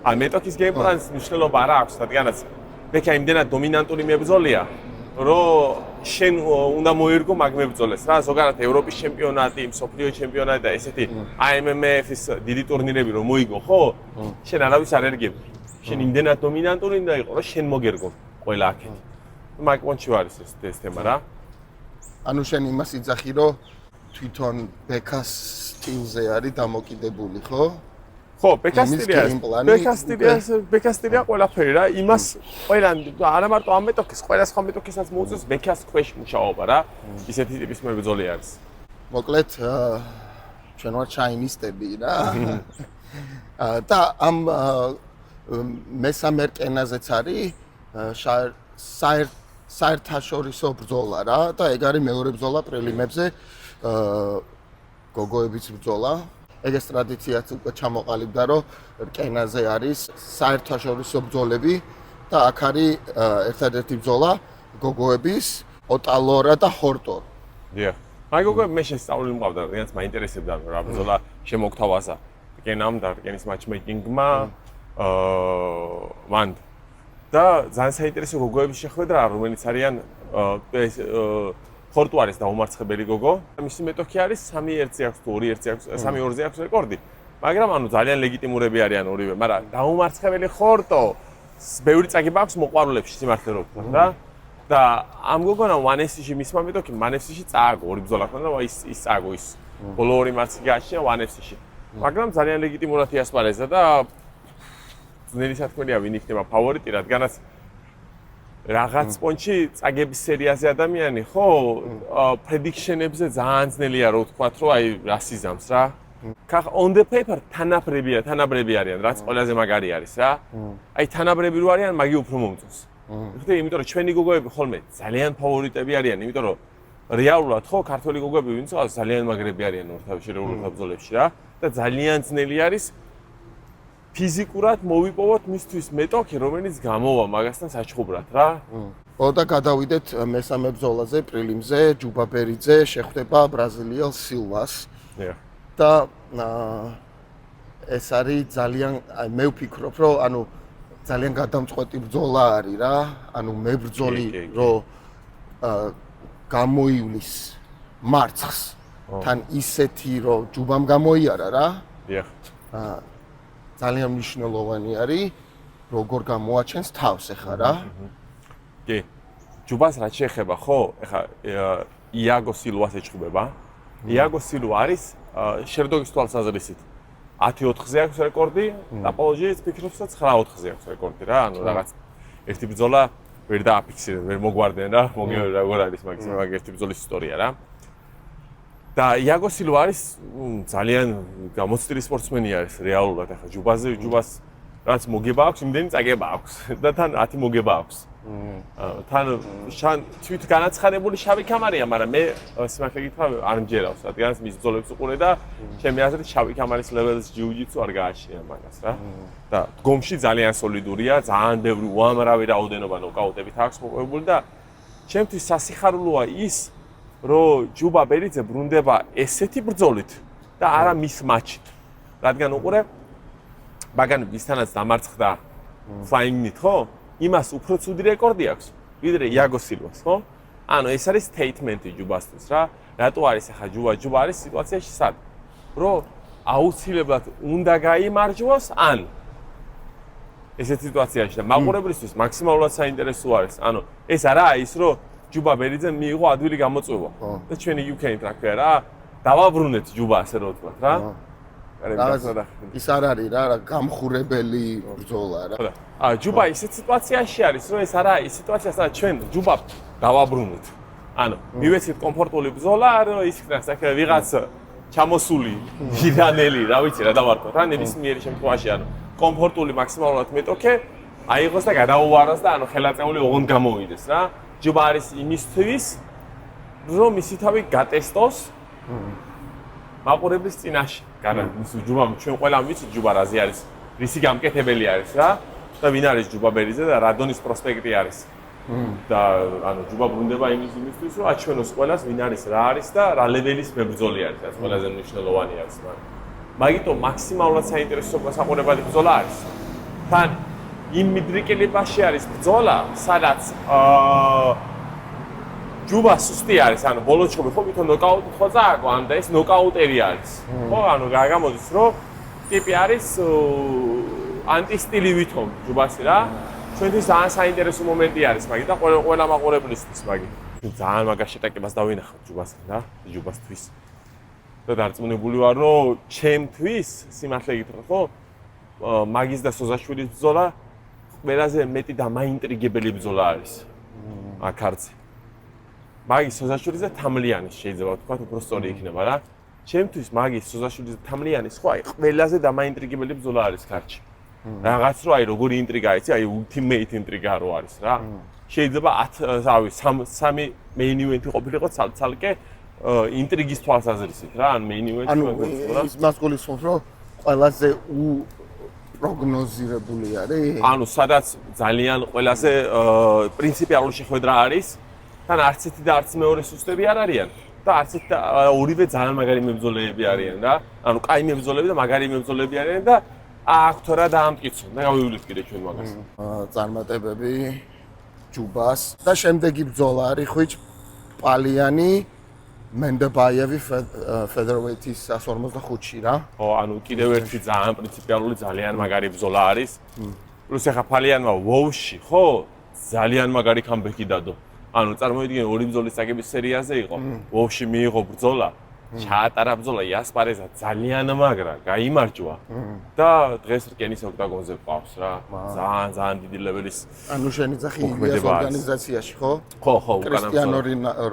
ან მეტოქის გეიმპლანის მნიშვნელობა არ აქვს, რადგანაც ბექა იმდენად დომინანტური მებრძოლია, რომ შენ უნდა მოერგო მაგ მებრძოლეს რა, ზოგადად ევროპის ჩემპიონატი, მსოფლიო ჩემპიონატი და ესეთი IMMF-ის დიდი ტურნირები რომ მოიგო, ხო? შენ არავის არ ერგებ. შენ იმდენად დომინანტური უნდა იყო, რომ შენ მოგერგო ყველა აქეთ. მაგ პონჩი არის ეს თემა რა. ანუ შენ იმას იძახი, რომ თვითონ ბექას სტილზე არის დამოკიდებული, ხო? ხო, ბექას სტილია ყველაფერი რა, იმას ყველან არა მარტო ამ მეტოქის, ყველა სხვა მეტოქისაც მოუწევს ბექას ქვეშ მუშაობა რა. ისეთი ტიპის მებრძოლი არის. მოკლედ, ჩვენ ვართ შაინისტები რა. და ამ მესამე რკენაზეც არის საერთაშორისო ბრძოლა რა და ეგ არის მეორე ბრძოლა პრელიმებზე გოგოების ბრძოლა. ეგეს ტრადიციაც უკვე ჩამოყალიბდა, რომ რკენაზე არის საერთაშორისო ბრძოლები და აქ არის ერთადერთი ბრძოლა გოგოების ოტალორა და ჰორტორ. დიახ. აი გოგო მე შესწავლილი მყავდა, რადგანაც მაინტერესებდა რა ბრძოლა შემოგთავაზა რკენამ და რკენის matchmaking-მა მან და ძალიან საინტერესო გოგოების შეხვედრა, რომელიც არიან ეს ხორტუ არის დაუმარცხებელი გოგო. მისი მეტოქი არის 3-1-ზე აქვს თუ 2-1-ზე აქვს, 3-2-ზე აქვს რეკორდი. მაგრამ ანუ ძალიან ლეგიტიმურები არიან ორივე, მაგრამ დაუმარცხებელი ხორტო ბევრი წაგება აქვს მოყვარულებში სიმართლე რო ვთქვა რა. და ამ გოგონამ ONE-FC-ში მისმა მეტოქი ONE-FC-ში წააგო, ორი ბრძოლა ქონდა და ის წააგო ის. ბოლო ორი მატჩი გააჩინა ONE-FC-ში. მაგრამ ძალიან ლეგიტიმურად იასპარეზა და ძნელი სათქმელია ვინ იქნება ფავორიტი, რადგანაც რაღაც პონჩი წაგების სერიაზე ადამიანი ხო პრედიქშენებზე ძალიან ძნელია რო ვთქვათ, რომ აი რასიზამს რა. ხახ on the paper თანაბრები არიან, რაც ყველაზე მაგარი არის რა. აი თანაბრები რო არიან, მაგი უფრო მომწონს. ხდე, იმიტომ რომ ჩვენი გოგოები ხოლმე ძალიან ფავორიტები არიან, იმიტომ რომ რეალურად ხო ქართველი გოგოები ვინც ყავს ძალიან მაგრები არიან შერეულ ბრძოლებში რა და ძალიან ძნელი არის ფიზიკურად მოვიპოვოთ მისთვის მეტოქი, რომელიც გამოვა მაგასთან საჩხუბრად რა. და გადავიდეთ მესამე ბრძოლაზე, პრილიმზე, ჯუბა ბერიძე შეხვდება ბრაზილიელ სილვას. და ეს არის ძალიან მე ვფიქრობ, რომ ანუ ძალიან გადამწყვეტი ბრძოლა არის რა. ანუ მებრძოლი რომ გამოივლის მარცხს თან ისეთი რომ ჯუბამ გამოიარა რა. დიახ. ძალიან მნიშვნელოვანი არის როგორ გამოაჩენს თავს ახლა რა. კი. ჯუბას რაც შეეხება ხო, ახლა იაგო სილვას ეჭუბება. იაგო სილვა არის შერდოგის თვალსაზრისით 10-4-ზე აქვს რეკორდი, აპოლოჟიას ფიქრობს რომ 9-4-ზე აქვს რეკორდი რა. ანუ რაღაც ერთი ბრძოლა ვერ დააფიქსირეს, ვერ მოგვარდნენ რა. მოგივე როგორ არის მაგის ერთი ბრძოლის ისტორია რა. და იაგო სილვა არის ძალიან გამოცდილი სპორტსმენი არის რეალურად. ახლა ჯუბას რაც მოგება აქვს, იმდენი წაგება აქვს და თან 10 მოგება აქვს. თან თვით განაცხადებული შავი კამარია, მაგრამ მე სიმართლე გითხრა არ მჯერავს, რადგანაც მის ბრძოლებს უყურე და ჩემი აზრით შავი კამარის ლეველის ჯიუ-ჯიტსუ არ გააჩნია მაგას რა. და დგომში ძალიან სოლიდურია, ძალიან ბევრი უამრავი რაოდენობა ნოკაუტებით აქვს მოყვებული და ჩემთვის სასიხარულოა ის რომ ჯუბა ბერიძე ბრუნდება ესეთი ბრძოლით და არა მის მატჩით. რადგან უყურე ბაგანი ვისთანაც დამარცხდა flying-ით, ხო? იმას უფრო ცუდი რეკორდი აქვს, ვიდრე იაგო სილვას, ხო? ანუ ეს არის statement-ი ჯუბასთვის რა. რატო არის ახლა ჯუბა არის სიტუაციაში სად? რომ აუცილებლად უნდა გაიმარჯვოს ან ესეთ სიტუაციაში და მაყურებლისთვის მაქსიმალურად საინტერესო არის. ანუ ეს არაა ის რომ ჯუბა ბერიძემ მიიღო ადვილი გამოწვევა და ჩვენი UK-ით რა ქვია რა დავაბრუნეთ ჯუბა ასე რომ ვთქვათ რა. ის არ არის რა გამხურებელი ბრძოლა რა. ჯუბა ისეთ სიტუაციაში არის რომ ეს არაა ის სიტუაცია სადაც ჩვენ ჯუბა დავაბრუნოთ. ანუ მივეცეთ კომფორტული ბრძოლა რომ ის იქნას აქ ვიღაც ჩამოსული ირანელი რა ვიცი რა დავარქვათ რა ნებისმიერი შემთხვევაში ანუ კომფორტული მაქსიმალურად მეტოქე აიღოს და გადაუვაროს და ანუ ხელაწეული ოღონდ გამოვიდეს რა. ჯუბა არის იმისთვის რომ ისი თავი გატესტოს მაყურებლის წინაშე. ჯუბა ჩვენ ყველამ ვიცით ჯუბა რაზე არის, რისი გამკეთებელი არის რა და ვინ არის ჯუბა ბერიძე და რადონის პროსპექტი არის. და ანუ ჯუბა ბრუნდება იმისთვის რომ აჩვენოს ყველას ვინ არის, რა არის და რა ლეველის მებრძოლი არის, რაც ყველაზე მნიშვნელოვანი არის მაგრამ. მაგიტომ მაქსიმალურად საინტერესო საყურებელი ბრძოლა არის. თან იმ მიდრიკელებაში არის ბრძოლა, სადაც ჯუბა სუსტი არის, ანუ ბოლო ჩხუბი ხო ვითომ ნოკაუტით ხო წააგო, ან და ეს ნოკაუტერი არის. ხო, ანუ გამოდის რომ ტიპი არის ანტისტილი ვითომ ჯუბასი რა. ჩვენთვის ძალიან საინტერესო მომენტი არის მაგით და ყველა მაყურებლისთვის მაგით. ძალიან მაგარ შეტაკებას დავინახავ ჯუბასთან რა, ჯუბასთვის. და დარწმუნებული ვარ, რომ ჩემთვის სიმართლე გითხრათ ხო, მაგის და სოზაშვილის ბრძოლა ყველაზე მეტი და მაინტრიგებელი ბრძოლა არის. აქარზე. მაგის სოზაშვილის და თამლიანის შეიძლება ვთქვათ, უფრო სწორი იქნება რა. ჩემთვის მაგის სოზაშვილის და თამლიანის ხო აი ყველაზე დამაინტრიგებელი ბრძოლა არის ქართლში. რაღაც რო აი როგორი ინტრიგა იცი, აი ultimate ინტრიგა რო არის რა. შეიძლება 3 main event ყოფილიყო ცალკე ინტრიგის თვალსაზრისით რა, ან main event ის მას გულისხმობს, რომ ყველაზე პროგნოზირებული არის. ანუ სადაც ძალიან ყველაზე პრინციპიალური შეხვედრა არის, თან არც ერთი და არც მეორე სუსტები არ არიან. და არც ერთი და ორივე ძალიან მაგარი მებრძოლეები არიან რა. ანუ კაი მებრძოლეები და მაგარი მებრძოლეები არიან და აქვთ რა დაამტკიცონ. და გავივლით კიდე ჩვენ მაგას. წარმატებები ჯუბას და შემდეგი ბრძოლა არის ხვიჩ პალიანი მენდებაევი featherweight-ის 145-ში რა. ხო, ანუ კიდევ ერთი ძალიან პრინციპიალური, ძალიან მაგარი ბრძოლა არის. პლუს ახლა პალიანმა ვოუში, ხო, ძალიან მაგარი კამბექი დადო. ანუ წარმოიდგინე ორი ბრძოლის წაგების სერიაზე იყო. ვოუში მიიღო ბრძოლა, ჩაატარა ბრძოლა იასპარეზა ძალიან მაგრა, გაიმარჯვა. და დღეს რკენის ოქტაგონზე ყავს რა. ძალიან დიდი ლეველის. ანუ შენი ძახი ილიას ორგანიზაციაში, ხო? ხო, კრისტიანო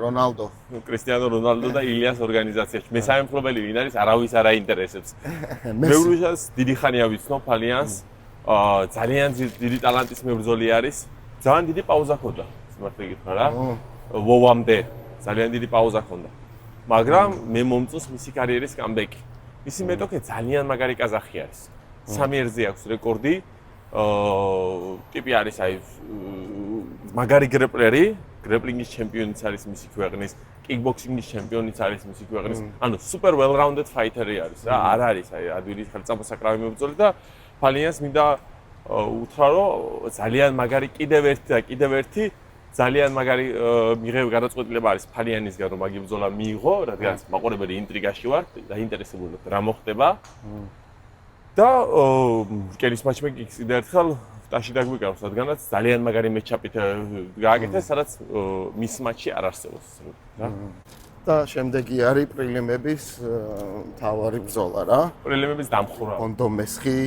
რონალდო. კრისტიანო რონალდო და ილიას ორგანიზაციაში. მესამე მფლობელი ვინ არის, არავის არ აინტერესებს. მე უშავს დიდი ხანია ვიცნობ პალიანს. ძალიან დიდი ტალანტის მებრძოლი არის. ძალიან დიდი პაუზა ჰქონდა. მართლა გითხრა რა. ვოვამდე ძალიან დიდი პაუზა ჰქონდა. მაგრამ მე მომწონს მისი კარიერის კამბექი. მისი მეტოქე ძალიან მაგარი კაზახი არის. 3-1-ზე აქვს რეკორდი. ტიპი არის აი მაგარი გრეპლერი, გრეპლინგის ჩემპიონიც არის მისი ქვეყნის, კიკბოქსინგის ჩემპიონიც არის მისი ქვეყნის. ანუ super well rounded fighter-ი არის რა. არ არის აი ადვილი ხელწამოსაკრავი მებრძოლი და პალიანს მინდა უთხრა რომ ძალიან მაგარი კიდევ ერთი ძალიან მაგარი გადაწყვეტილება არის პალიანისგან რომ მაგი ბრძოლა მიიღო, რადგანაც მაყურებელი ინტრიგაში ვარ, დაინტერესებული ვარ რა მოხდება. და რკენის მაჩმეიკინგს კიდევ ერთხელ ტაში დაგვიკაროს, რადგანაც ძალიან მაგარი მეჩაპით გააკეთეს, სადაც მის მატჩი არ არსებობს რა. და შემდეგი არის პრილიმების მთავარი ბრძოლა რა. პრილიმების დამხურვა. ბონდომესხი,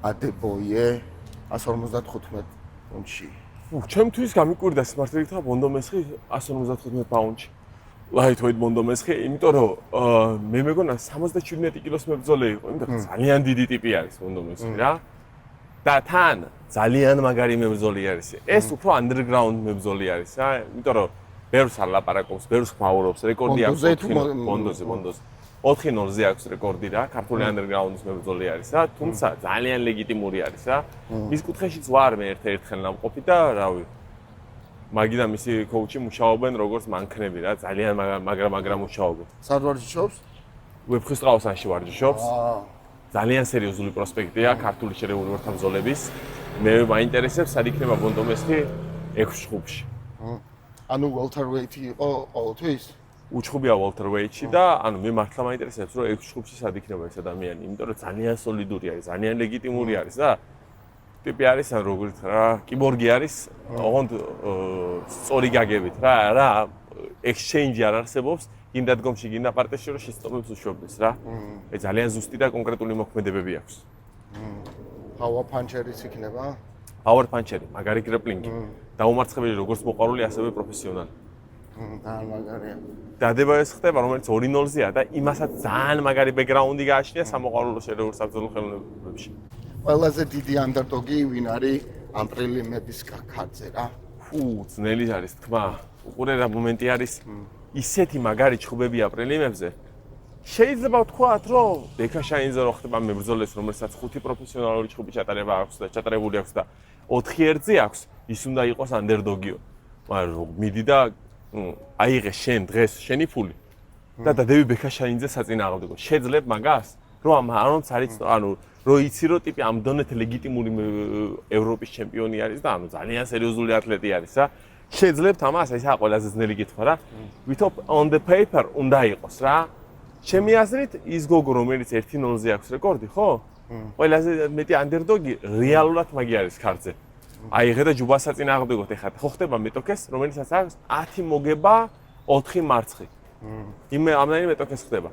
ადებოიე 155 პუნჩი. ჩემთვის გამიკვირდა მართლა გითხრა ბონდომესხი 155 პაუნდში. Lightweight ბონდომესხი, იმიტომ რომ მე მეგონა 77 კილოს მებრძოლე იყო, იმიტომ რომ ძალიან დიდი ტიპი არის ბონდომესხი რა. და თან ძალიან მაგარი მებრძოლი არის. ეს უფრო underground მებრძოლი არის რა, იმიტომ რომ ბევრს არ ლაპარაკობს, ბევრს ხმაურობს, რეკორდი აქვს ბონდოზე. 4-0-ზე აქვს რეკორდი რა, ქართული underground-ის მებრძოლი არის რა, თუმცა ძალიან ლეგიტიმური არის რა. მის კუთხეშიც ვარ მე ერთ-ერთხელ ნამყოფი და რავი. მაგი და მისი კოუჩი მუშაობენ როგორც მანქნები რა, ძალიან მაგრამ მუშაობენ. სად ვარჯიშობს? ვეფხისტყაოსანში ვარჯიშობს. ძალიან სერიოზული პროსპექტია ქართული შერეული ვარდაბრძოლების. მე მაინტერესებს სად იქნება ბონდომესხი 6 ჯგუფში. ანუ welterweight-ი იყო ყოველთვის? უჩხუბია welterweight-ში და ანუ მე მართლა მაინტერესებს რომ 6 ჯგუფში სად იქნება ეს ადამიანი, იმიტომ რომ ძალიან სოლიდური არის, ძალიან ლეგიტიმური არის და ტიპი არის ან როგორიც რა, კიბორგი არის, ოღონდ სწორი გაგებით რა, exchange არ არსებობს, გინდა დგომში, გინდა პარტიაში რომ შეცდომებს უშვებდეს რა. ძალიან ზუსტი და კონკრეტული მოქმედებები აქვს. power puncher-იც იქნება? power puncher-ი, მაგარი გრეპლინგი. დაუმარცხებელი როგორც მოყვარული, ასევე პროფესიონალი. ძალიან მაგარია. დადება ეს ხდება, რომელიც 2-0-ზეა და იმასაც ძალიან მაგარი ბექგრაუნდი გააჩნია სამოყვარულო შერეულ საბრძოლო ხელოვნებებში. ყველაზე დიდი underdog-ი ვინ არის ამ პრილიმების ქარtze რა? ძნელი არის თქმა. უყურე რა მომენტი არის. ისეთი მაგარი ჩხუბებია პრილიმებზე. შეიძლება ვთქვათ, რომ ბექაშაინზე რო ხდება მებრძოლეს, რომელსაც 5 პროფესიონალური ჩხუბი ჩატარება აქვს და ჩატარებული აქვს და 4-1-ზე აქვს, ის უნდა იყოს underdog-იო. მაგრამ მიდი და აიღე შენ დღეს შენი ფული და დადები ბექაშაინზე საწინააღმდეგო. შეძლებ მაგას? რომ არც არის, ანუ რო იცი რომ ტიპი ამ დონეთ ლეგიტიმური ევროპის ჩემპიონი არის და ანუ ძალიან სერიოზული ათლეტი არის რა. შეძლებთ ამას, ესაა ყველაზე ძნელი კითხვა რა. ვითომ on the paper უნდა იყოს რა. ჩემი აზრით ის გოგო რომელიც 1-0-ზე აქვს რეკორდი, ხო? ყველაზე მეტი underdog-ი რეალურად მაგი არის ქარtze. აიღე და ჯუბას საწინააღმდეგოთ ეხლა. ხო ხდება მეტოქეს, რომელსაც აქვს 10 მოგება, 4 მარცხი. იმე ამდენი მეტოქეს ხდება.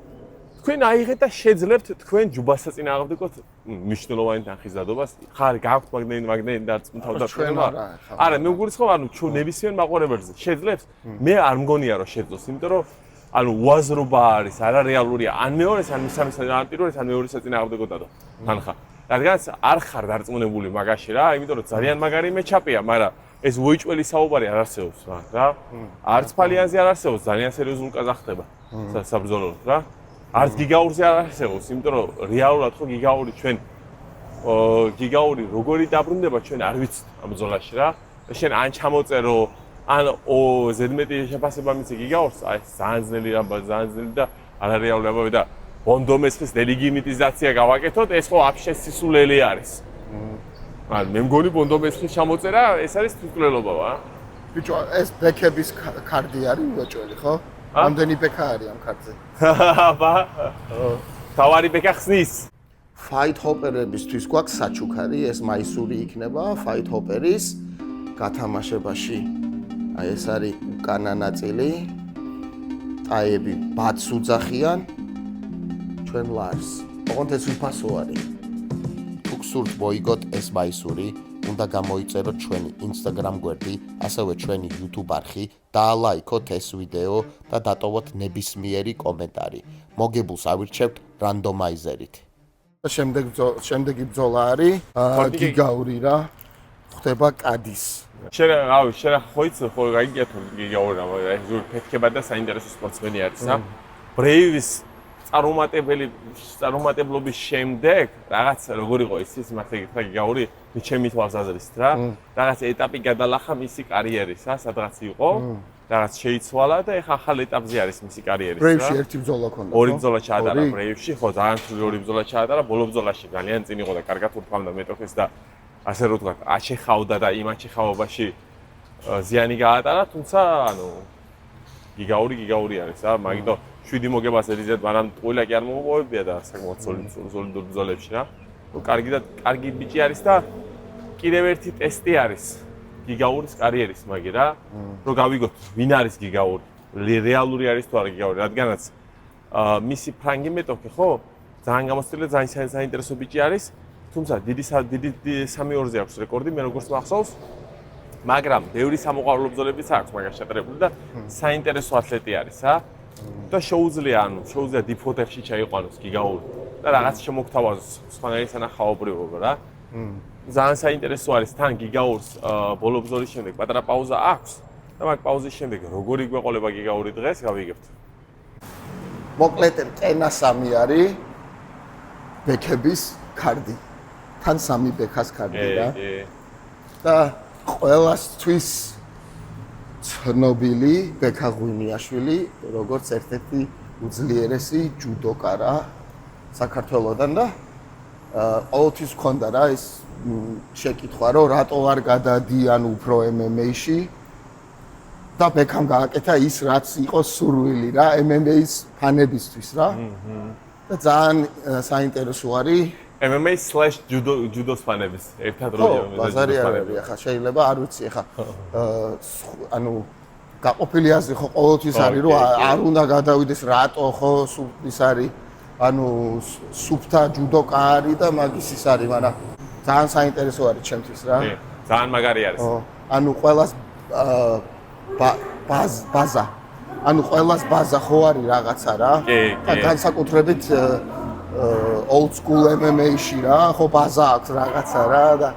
თქვენ აიღეთ და შეძლებთ თქვენ ჯუბას საწინააღმდეგოთ მნიშვნელოვანი თანხის დადობას. ხარ გაქვთ მაგნეინ და თავდაპირველად. არა, მე მგურისხმობ, ანუ ჩვენ ნებისმიერ მაყურებელზე შეძლებს. მე არ მგონია რომ შეძლოს, იმიტომ რომ ანუ უაზრობა არის, არარეალურია. ან მეორეს, ან მესამეს, ან პირველეს, ან მეორეს საწინააღმდეგო დადო. თანხა. რადგანაც არ ხარ დარწმუნებული მაგაში რა, იმიტომ რომ ძალიან მაგარი მეჩაპია, მაგრამ ეს უიჭველი საუბარი არ არსებობს რა. არც ფალიანზე არ არსებობს, ძალიან სერიოზული კაზა ხდება საბრძოლოდ რა. არც გიგაურზე არ არსებობს, იმიტომ რომ რეალურად ხო გიგაური ჩვენ გიგაური როგორი დაბრუნდება ჩვენ არ ვიცით ამ ბრძოლაში რა. შენ ან ჩამოწერო, ან ზედმეტი შეფასება მიცე გიგაურს, აი ძალიან ძნელი და არარეალურია და ბონდომესხის დელეგიმიტიზაცია გავაკეთოთ, ეს ხო აფშე სისულელი არის. მე მგონი ბონდომესხის ჩამოწერა, ეს არის თვითმკვლელობა რა. ბიჭო, ეს ბექების კარდი არის უეჭველი, ხო? ამდენი ბექა არის ამ კარდზე. თავარი ბექა ხსნის. Fight Hopper-ებისთვის გვაქვს საჩუქარი, ეს მაისური იქნება Fight Hopper-ის გათამაშებაში. აი ეს არის უკანა ნაწილი. ტაები ბათს უძახიან. ჩვენ ლარს. ოღონდ ეს უფასო არის. თუ გსურთ მოიგოთ ეს მაისური, უნდა გამოიწეროთ ჩვენი Instagram გვერდი, ასევე ჩვენი YouTube არხი, დაალაიქოთ ეს ვიდეო და დატოვოთ ნებისმიერი კომენტარი. მოგებულს ავირჩევთ რანდომაიზერით. შემდეგი ბრძოლა არის გიგაური რა. ხდება კადის. შენ ხოიც ხო გაიგეთო გიგაური რა, ეს ფეთქება და საინტერესო სპორტსმენი არის რა. ბრეივის წარუმატებლობის შემდეგ რაღაც როგორ იყო ის მართლა გითხრა გიგაური ჩემი თვალსაზრისით რა. რაღაც ეტაპი გადალახა მისი კარიერის რა, სადღაც იყო. რაღაც შეიცვალა და ეხა ახალ ეტაპზე არის მისი კარიერის რა. ბრეივში ერთი ბრძოლა ქონდა. ორი ბრძოლა ჩაატარა ბრეივში, ხო, ძალიან თვლი ორი ბრძოლა ჩაატარა, ბოლო ბრძოლაში ძალიან წინ იყო და კარგად ურთმამდა მეტოქეს და ასე რომ ვთქვა, აშეხავდა და იმ აშეხავობაში ზიანი გაატარა, თუმცა ანუ გიგაური არის რა, მაგიტო 7 მოგებას ერიძეთ, მაგრამ ყველა კი არ მომოპოვებია და საკმაოდ სოლიდურ ბრძოლებში რა. ნუ კარგი ბიჭი არის და კიდევ ერთი ტესტი არის გიგაურის კარიერის მაგი რა. რომ გავიგოთ, ვინ არის გიგაური? რეალური არის თუ არა გიგაური, რადგანაც მისი ფრანგი მეტოქე ხო? ძალიან გამოცდილებული, ძალიან საინტერესო ბიჭი არის. თუმცა დიდი 3-2-ზე აქვს რეკორდი, მე როგორც მახსოვს. მაგრამ ბევრი სამოყვარულო ბრძოლებიც აქვს მაგას შეტრებული და საინტერესო ათლეტი არის რა. და შეუძლია დიფოთერში ჩაიყვანოს გიგაური და რაღაც შემოგთავაზოს სხვანაირი სანახაობრივობა რა. ძალიან საინტერესო არის თან გიგაურს ბოლო ბრძოლის შემდეგ პატარა პაუზა აქვს და მაგ პაუზის შემდეგ როგორი გვეყოლება გიგაური დღეს გავიგებთ. მოკლედ ტენა 3 არის ბექების კარდი. თან 3 ბექას კარდი რა. და ყველასთვის ცნობილი ბექა ღვინიაშვილი, როგორც ერთ-ერთი უძლიერესი ჯუდოკა რა საქართველოსდან და ყოველთვის მქონდა რა ეს შეკითხვა, რომ რატო არ გადადიან უფრო MMA-ში და ბექამ გააკეთა ის, რაც იყო სურვილი რა MMA-ის ფანებისთვის რა. და ძალიან საინტერესო არის MMA/ჯუდოს ფანების ერთად როლია ბაზარი არ არის ახლა შეიძლება არ ვიცი ახლა ანუ გაყოფილი აზრი ხო ყოველთვის არის რომ არ უნდა გადავიდეს რატო ხო ის არის ანუ სუფთა ჯუდოკა არის და მაგის ის არის მაგრამ ძალიან საინტერესო არის ჩემთვის რა ძალიან მაგარი არის ანუ ყველას ბაზა ანუ ყველას ბაზა ხო არის რაღაცა რა და განსაკუთრებით old school MMA-ში რა, ხო ბაზა აქვს რაღაცა რა და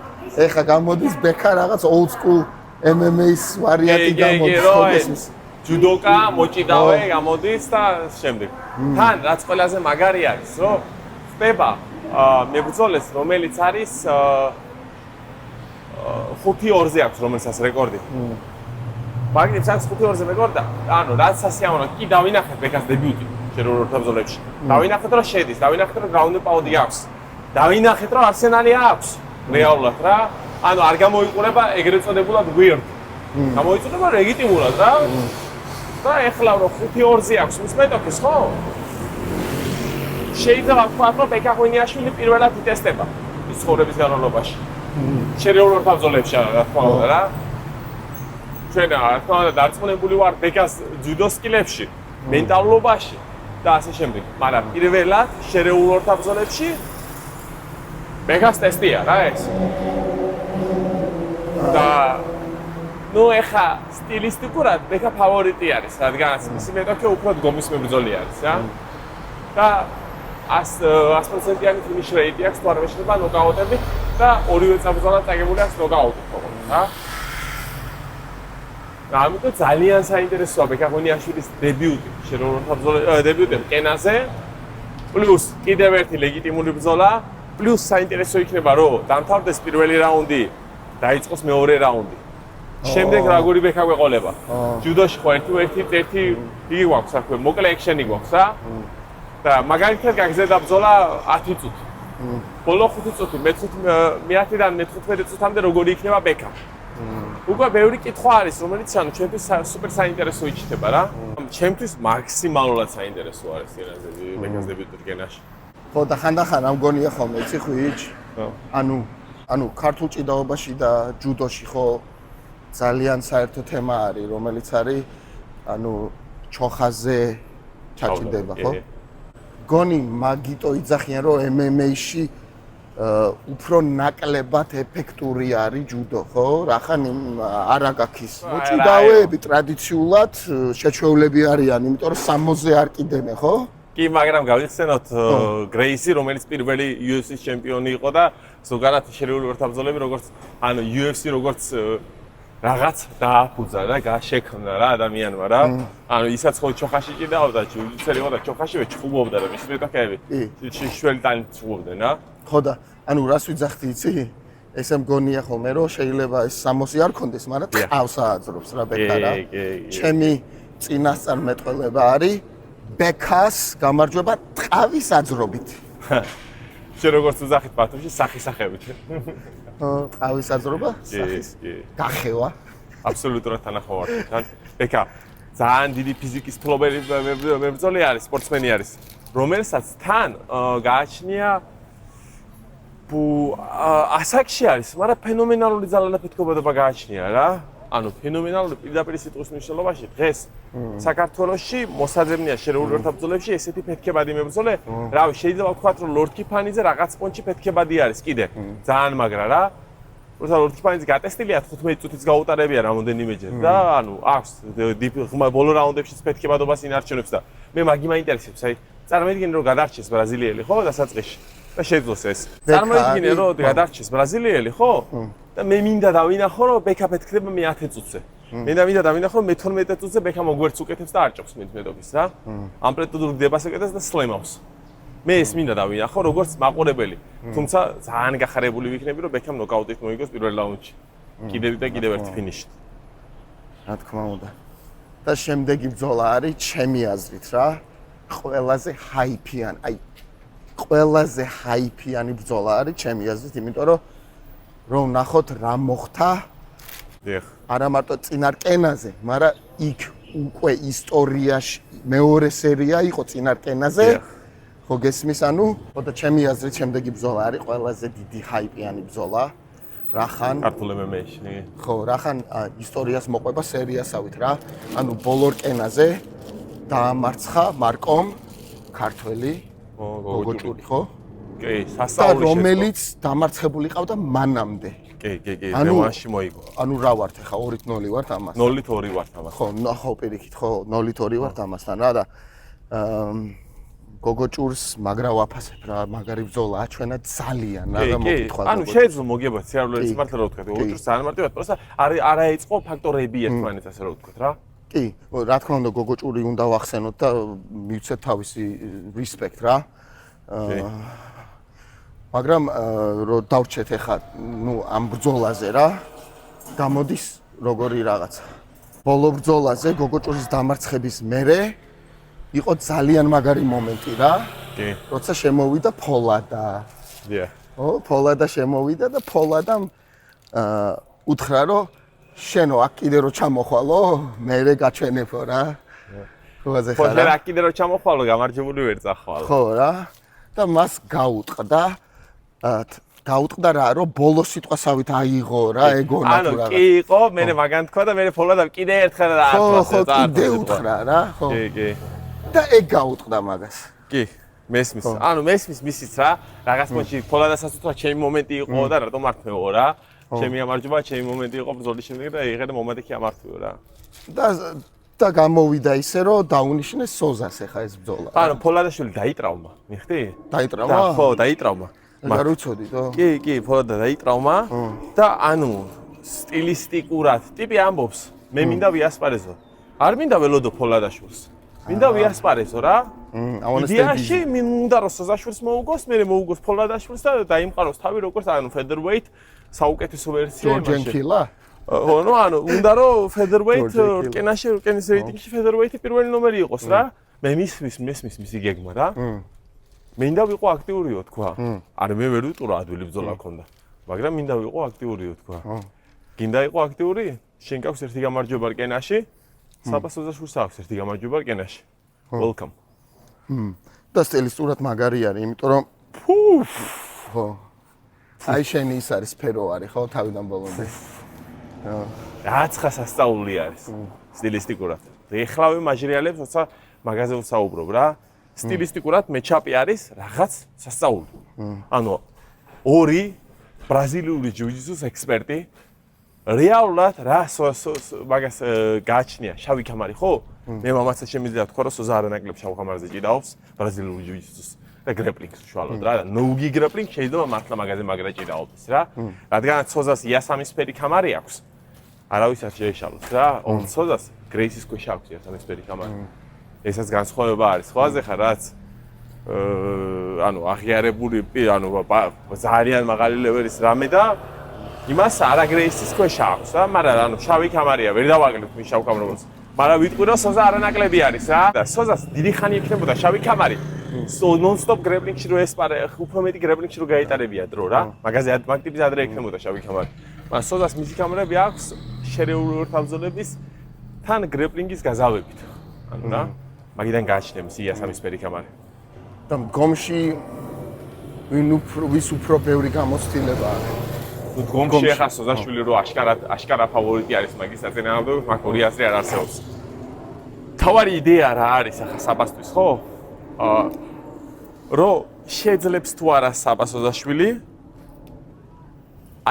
ეხა გამოდის ბექა რაღაც old school MMA-ის ვარიანტი გამოდის ხო ესის ჯუდოკა, მოჭიდავე გამოდის და შემდეგ. თან რაც ყველაზე მაგარი არის, რომ ხდება მებრძოლეს, რომელიც არის 5-2-ზე აქვს რომელსაც რეკორდი. მაგით აქვს 5-2-ზე რეკორდი და ანუ რაც სასიამოვნო კი დავინახეთ ბეკას დებიუტი. შერეულთა ბრძოლებში. დავინახეთ რომ შედის, დავინახეთ რომ ground pound-ი აქვს. დავინახეთ რომ არსენალი აქვს. რეალურად რა. ანუ არ გამოიყურება ეგრეთ წოდებულად weird. გამოიყურება ლეგიტიმურად რა. და ეხლა რომ 5-2-ზე აქვს მის მეტოქეს ხო? შეიძლება ვთქვათ რომ ბეკა ღვინიაშვილი პირველად იტესტება ის ცხოვრების განმავლობაში. შერეულთა ბრძოლებში რა თქმა უნდა რა. ჩვენ რა თქმა უნდა დარწმუნებული ვარ ბეკას ჯუდოს სკილებში, მენტალობაში. და ასე შემდეგ. მაგრამ პირველად შერეულთა ბრძოლებში ბეკას ტესტია რა ეს. და ნუ ეხა სტილისტიკურად ბეკა ფავორიტი არის, რადგანაც მისი მეტოქე უფრო დგომის მებრძოლი არის რა. და 100%-იანი ფინიშ რეიტი აქვს, თუ არ მეშლება ნოკაუტები და ორივე წამბრძოლად წაგებული აქვს ნოკაუტი თქო რა. ამიტომ ძალიან საინტერესოა ბექაღონიაშვილის დებიუტი, შერეულ დებიუტი მყენაზე. პლუს კიდევ ერთი ლეგიტიმური ბრძოლა, პლუს საინტერესო იქნება, რომ დამთავრდეს პირველი რაუნდი, დაიწყოს მეორე რაუნდი. შემდეგ როგორი ბექა გვეყოლება? ჯუდოში ხო ერთი იგი გვაქვს, აქვე მოკლე ექშენი გვაქვს რა. და მაგალითად გაგზავნა ბრძოლა 10 წუთი. ბოლო 5 წუთი, მე-10-დან მე-15 წუთამდე როგორი იქნება ბექა. უკვე ბევრი კითხვა არის, რომელიც ანუ ჩვენთვის სუპერ საინტერესო იჩნდება რა. ჩემთვის მაქსიმალურად საინტერესო არის ენაზე ბექას დებიუტი გენაში. ხო და ხანდახან ამ გონია ხოლმე, იცი ხვიჩ? ანუ ქართულ ჭიდაობაში და ჯუდოში ხო ძალიან საერთო თემა არის, რომელიც არის ანუ ჩოხაზე ჩაჭიდება, ხო? გონი მაგიტო იძახიან, რომ MMA-ში უფრო ნაკლებად ეფექტური არის ჯუდო, ხო? რახან არა გაქვს. მოჭიდავეები ტრადიციულად შეჩვეულები არიან, იმიტომ რომ 60-ზე არ კიდემე, ხო? კი, მაგრამ გავიხსენოთ გრეისი, რომელიც პირველი UFC-ის ჩემპიონი იყო და ზოგადად შერეული ვერთაბრძოლები, როგორც ანუ UFC როგორც რაღაც დააფუძა და გაშექმნა რა ადამიანმა რა. ანუ ისაც ხო ჩოხაში ჭიდაობდა, ჯუდიცერი იყო და ჩოხაშივე ჩხუბობდა და მის მეტოქეები შველთან ჩხუბობდნენ რა. ხო და ანუ რას ვიძახდი იცი? ესე მგონია ხოლმე რომ შეიძლება ეს 60 არ კონდეს, მაგრამ ტყავს ააძრობს რა ბექა რა. ჩემი წინასწარმეტყველება არის ბექას გამარჯვება ტყავის აძრობით. შენ როგორც უძახით ბათუმში სახის-სახებით. ტყავის აძრობა? სახის. გახევა. აბსოლუტურად თანახმოვარ თან. ბექა ძალიან დიდი ფიზიკის ფლობელი მებრძოლი არის, სპორტსმენი არის, რომელსაც თან გააჩნია ასაკში არის, მაგრამ ფენომენალური ძალადაფეთქობადობა გააჩნია რა. ანუ ფენომენალური პირდაპირ სიტყვის მნიშვნელობაში დღეს საქართველოში მოსაძებნია შერეული ვერთაბრძოლებში ესეთი ფეთქებადი მებრძოლე, რავი, შეიძლება ვთქვათ, რომ ლორდ კიფანიძე რაღაც პონჩი ფეთქებადი არის კიდე. ძალიან მაგრა რა. როცა ლორდ კიფანიძე გატესტილია 15 წუთიც გაუტარებია რამოდენიმეჯერ და ანუ აქვს ბოლო რაუნდებშიც ფეთქებადობას ინარჩუნებს და მე მაგი მაინტერესებს, აი, წარმოიდგინე რომ გადარჩეს ბრაზილიელი, ხო, დასაწყისში. და შეძლოს ეს. წარმოიდგინე რომ გადარჩეს ბრაზილიელი, ხო? და მე მინდა დავინახო რომ ბექა ფეთქდება მე 10 წუთზე. მე მინდა დავინახო რომ მე 12 წუთზე ბექა მოგვერც უკეთებს და არ ჭობს მეტოქის რა. ამპლიტუდურ დებას ეკეთებს და სლემავს. მე ეს მინდა დავინახო როგორც მაყურებელი. თუმცა ძალიან გახარებული ვიქნები რომ ბექამ ნოკაუტით მოიგოს პირველ რაუნდში. კიდევ და კიდევ ერთი ფინიში. რა თქმა უნდა. და შემდეგი ბრძოლა არის ჩემი აზრით რა. ყველაზე ჰაიფიანი, აი ყველაზე ჰაიფიანი ბრძოლა არის ჩემი აზრით, იმიტომ რომ ნახოთ რა მოხდა. დიახ. არა მარტო წინარკენაზე, მაგრამ იქ უკვე ისტორიაში მეორე სერია იყო წინარკენაზე. ხო გესმის, ანუ, ხოდა ჩემი აზრით შემდეგი ბრძოლა არის ყველაზე დიდი ჰაიპიანი ბრძოლა. რახან ქართულ MMA-ში. ხო, რახან ისტორიას მოყვება სერიასავით რა. ანუ ბოლორკენაზე დაამარცხა მარკომ ქართველი გოგოჭური, ხო? კი, სასწაული შეწყო. რომელიც დამარცხებული ყავდა მანამდე. კი, რევანში მოიგო. ანუ რა ვართ ახლა 2-0 ვართ ამასთან. 0-2 ვართ ამასთან. ხო, ნახო პირიქით, ხო, 0-2 ვართ ამასთან რა და გოგოჭურს მაგრა ვაფასებ რა, მაგარი ბრძოლა აჩვენა ძალიან რა მოკითხვა. ანუ შეიძლება მოგებათ სიარულეც მართლა რა ვთქვათ, გოგოჭურს ძალიან მარტივად, პროსა არა ეწყო ფაქტორები ერთმანეთს ასე რა ვთქვათ რა. კი, რა თქმა უნდა გოგოჭური უნდა ვახსენოთ და მივცეთ თავისი respect რა. მაგრამ რო დავრჩეთ ახლა, ნუ ამ ბრძოლაზე რა, გამოდის როგორი რაღაცა. ბოლო ბრძოლაზე გოგოჭურის დამარცხების მერე იყო ძალიან მაგარი მომენტი რა. კი. როცა შემოვიდა ფოლადა. დიახ. ო, ფოლადა შემოვიდა და ფოლადამ უთხრა რომ შენო აქ კიდე რო ჩამოხვალო, მერე გაჩვენებო რა. ხოაზე ხარა. ხო, რა კიდე რო ჩამოხვალო, გამარჯვებული ვერ წახვალ. ხო რა. და მას გაუტყდა რა, რომ ბოლო სიტყვასავით აიღო რა, ეგონა თუ რა. ანუ კი იყო, მე მაგან თქვა და მე ფოლადამ კიდე ერთხელ რა ათვასე. ხო, კიდე უთხრა რა, ხო. კი. და ეგ გაუტყდა მაგას. კი. მესმის. ანუ მესმის მისიც რა, რაღაც პონჩი ფოლადასაც უთხრა, ჩემი მომენტი იყო და რატომ მართმეო რა. ჩემი ამარჯობა, ჩემი მომენტი იყო ბრძოლის შემდეგ და იღე და მომენტი ამართვიო რა. და და გამოვიდა ისე რომ დაუნიშნეს სოზას ახლა ეს ბრძოლა. ანუ ფოლადაშვილი დაიტრაუმა, მიხდი? დაიტრაუმა? ხო, დაიტრაუმა. არ უცოდითო? კი, ფოლადა დაიტრაუმა და ანუ სტილისტიკურად ტიპი ამბობს, მე მინდა ვიასპარეზო. არ მინდა ველოდო ფოლადაშვილს. მინდა ვიასპარეზო რა. იდეაში მინდა რომ სოზაშვილს მოუგოს, მე მოუგოს ფოლადაშვილს და დაიმყაროს თავი როგორც ანუ featherweight საუკეთესო ვერსია იმაში. ჯორჯენ ქილა? ну, ანუ უნდა რომ featherweight რკენის რეიტინგში featherweight პირველი ნომერი იყოს რა. მე მისმის მისი გეგმა რა. მინდა ვიყო აქტიურიო თქვა. არა მე ვერ ვიტყურო ადვილი ბრძოლა ქონდა. მაგრამ მინდა ვიყო აქტიურიო თქვა. გინდა იყო აქტიური? შენ გაქვს ერთი გამარჯვება რკენაში. საბასოზაშვილს აქვს ერთი გამარჯვება რკენაში. Welcome. და სტილისტურად მაგარი არის, იმიტომ რომ ხო. აი შენი ის არის სფერო არის ხო თავიდან ბოლომდე. რაცხა სასწაული არის სტილისტიკურად. ეხლავე მაჟრიალებს როცა მაგაზე ვსაუბრობ რა. სტილისტიკურად მეჩაპი არის რაღაც სასწაული. ანუ ორი ბრაზილიური ჯიუ-ჯიტსუს ექსპერტი რეალურად რა მაგას გააჩნია შავი ქამარი ხო? მე მამაცაც შემიძლია თქვა რომ სოზა არანაკლებ შავ ქამარზე ჭიდაობს ბრაზილიური ჯიუ-ჯიტსუს და გრეპლინგს უშუალოდ რა და ნოუგი გრეპლინგ შეიძლება მართლა მაგაზე მაგრა ჭიდაობს რა. რადგანაც სოზას იასამისფერი ქამარი აქვს. არავის არ შეეშალოს რა. სოზას გრეისის ქვეშ აქვს იასამისფერი ქამარი. ესაც განსხვავება არის. ხოაზე ხარ რაც ანუ აღიარებული ანუ ძალიან მაღალი ლეველის რამე და იმას არაგრეისის ქვეშ აქვს რა, მაგრამ ანუ შავი ქამარია, ვერ დავაკლებთ მის შავ ქამარს. მაგრამ ვიტყვი რომ სოზა არანაკლები არის რა. და სოზას დიდი ხანი იქნებოდა შავი ქამარი. non-stop გრეპლინგში რო ესპარე, უფრო მეტი გრეპლინგში რო გაეტარებია დრო რა. მაგაზე მაგ ტიპის ადრე იქნებოდა შავი ქამარი. მაგრამ სოზას მისი ქამარები აქვს შერეული ორთაბრძოლების თან გრეპლინგის გაზავებით. ანუ რა, მაგიდან გააჩნია მისი იასამისფერი ქამარი. და მდგომში ვის უფრო ბევრი გამოცდილება აქვს. მდგომში ახლა სოზაშვილი რო აშკარა ფავორიტი არის მაგის საწინააღმდეგო, მაგ ორი აზრი არ არსებობს. თავარი იდეა რა არის ახლა საბასთვის, ხო? რო შეძლებს თუ არა საბა სოზაშვილი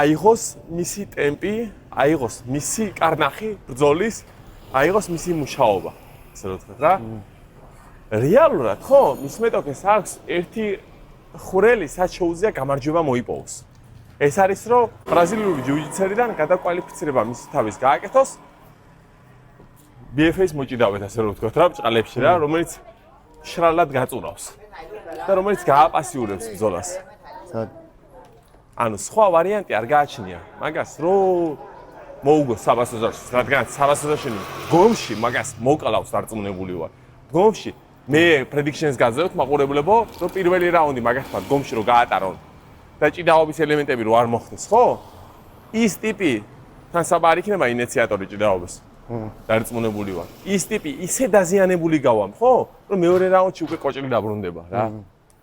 აიღოს მისი ტემპი, აიღოს მისი კარნახი ბრძოლის, აიღოს მისი მუშაობა. ასე რომ თქვა რა. რეალურად ხო, მის მეტოქეს აქვს ერთი ხვრელი, რაც შეუძლია გამარჯვება მოიპოვოს. ეს არის რომ ბრაზილიური ჯიუ-ჯიტსერიდან გადაკვალიფიცირება მისი თავის გააკეთოს BFA-ს მოჭიდავეთ, ასე რომ ვთქვათ რა, ბჭყალებში რა, რომელიც შრალად გაწურავს და რომელიც გააპასიურებს ბრძოლას. ანუ სხვა ვარიანტი არ გააჩნია. მაგას რო მოუგოს საბასოზაშვილს, რადგან საბასოზაშვილი გომში მაგას მოკლავს დარწმუნებული ვარ. გომში მე prediction-ს გაძლევთ მაყურებლებო, რომ პირველი რაუნდი მაგათთან გომში რო გაატარონ და ჭიდაობის ელემენტები რო არ მოხდეს, ხო? ის ტიპი თან საბა არ იქნება ინიციატორი ჭიდაობის. დარწმუნებული ვარ. ის ტიპი ისე დაზიანებული გავამ, ხო? რომ მეორე რაუნდში უკვე კოჭრი დაბრუნდება რა.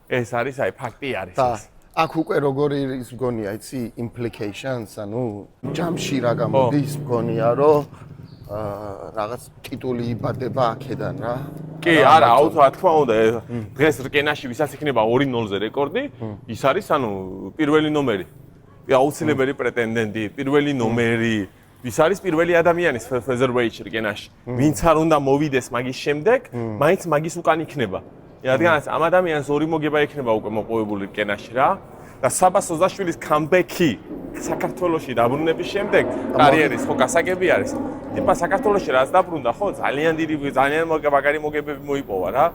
ეს არის აი ფაქტი არის ეს. აქ უკვე როგორი ის მგონია, იცი, implications, ანუ ჯამში რა გამოდის მგონია, რომ რაღაც ტიტული იბადება აქედან რა. კი, არა, რა თქმა უნდა, დღეს რკენაში ვისაც იქნება 2-0-ზე რეკორდი, ის არის ანუ პირველი ნომერი. აუცილებელი პრეტენდენტი, პირველი ნომერი, ვის არის პირველი ადამიანის featherweight რკენაში. ვინც არ უნდა მოვიდეს მაგის შემდეგ, მაინც მაგის უკან იქნება. რადგანაც ამ ადამიანს ორი მოგება იქნება უკვე მოპოვებული რკენაში რა. და საბა სოზაშვილის comeback-ი საქართველოში დაბრუნების შემდეგ კარიერის ხო გასაგები არის. ტიპა საქართველოში რაც დაბრუნდა ხო ძალიან დიდი ძალიან მაგარი მოგებები მოიპოვა რა.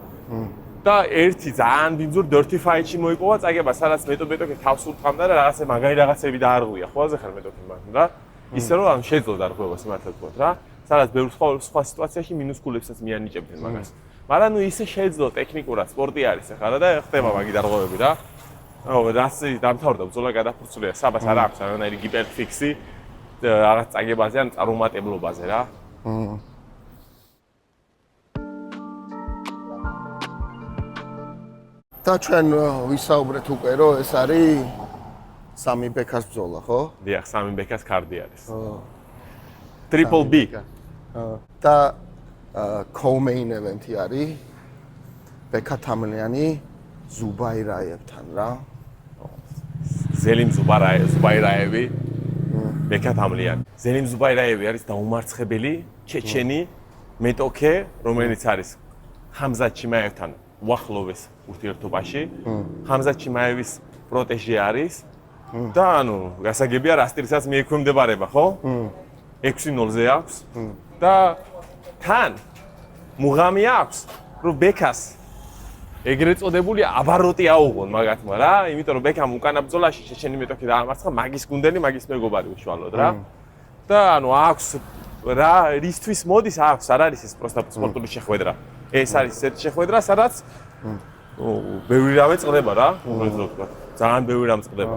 და ერთი ძალიან ბინძურ dirty fight-ში მოიპოვა წაგება, სადაც მეტო-მეტოქე თავს ურტყამდა და რაღაცა მაგარი რაღაცები დაარღვია. ხო ხარ მეტოქე მაგ რა. ისე რომ ამ შეძლო დარღვევა სიმართლე ვთქვათ რა. სადაც ბევრ სხვა სიტუაციაში მინუსკულებსაც მიანიჭებდნენ მაგას. მაგრამ ნუ ისე შეძლო ტექნიკურად სპორტი არის ახლა და ხდება მაგი დარღვევები რა. რასი დამთავრდა ბრძოლა გადაფურცულია. საბას არ აქვს არანაირი ჰიპერფიქსი რაღაც წაგებაზე ან წარუმატებლობაზე რა. და ჩვენ ვისაუბრეთ უკვე რომ ეს არის სამი ბექას ბრძოლა, ხო? დიახ, სამი ბექას კარდი არის. Triple B. და co-main event-ი არის ბექა თამლიანი ზუბაირაევთან რა. ზელიმ ზუბაირაევი ბექა თამლიანი. ზელიმ ზუბაირაევი არის დაუმარცხებელი ჩეჩენი მეტოქე, რომელიც არის ხამზად ჩიმაევთან უახლოვეს ურთიერთობაში. ხამზად ჩიმაევის პროტეჟე არის და ანუ გასაგებია რასტრისაც მიექვემდებარება, ხო? 6-0-ზე აქვს და თან მუღამი აქვს, რომ ბექას ეგრეთ წოდებული აბაროტი აუღონ მაგათმა რა, იმიტომ რომ ბექამ უკანა ბრძოლაში ჩეჩენი მეტოქე დაამარცხა მაგის გუნდელი, მაგის მეგობარი უშუალოდ რა. და ანუ აქვს რა რისთვის მოდის აქვს, არ არის ეს პროსტა სპორტული შეხვედრა. ეს არის ესეთი შეხვედრა, სადაც ბევრი რამე წყდება რა, უბრალოდ ვთქვა. ძალიან ბევრი რამე წყდება.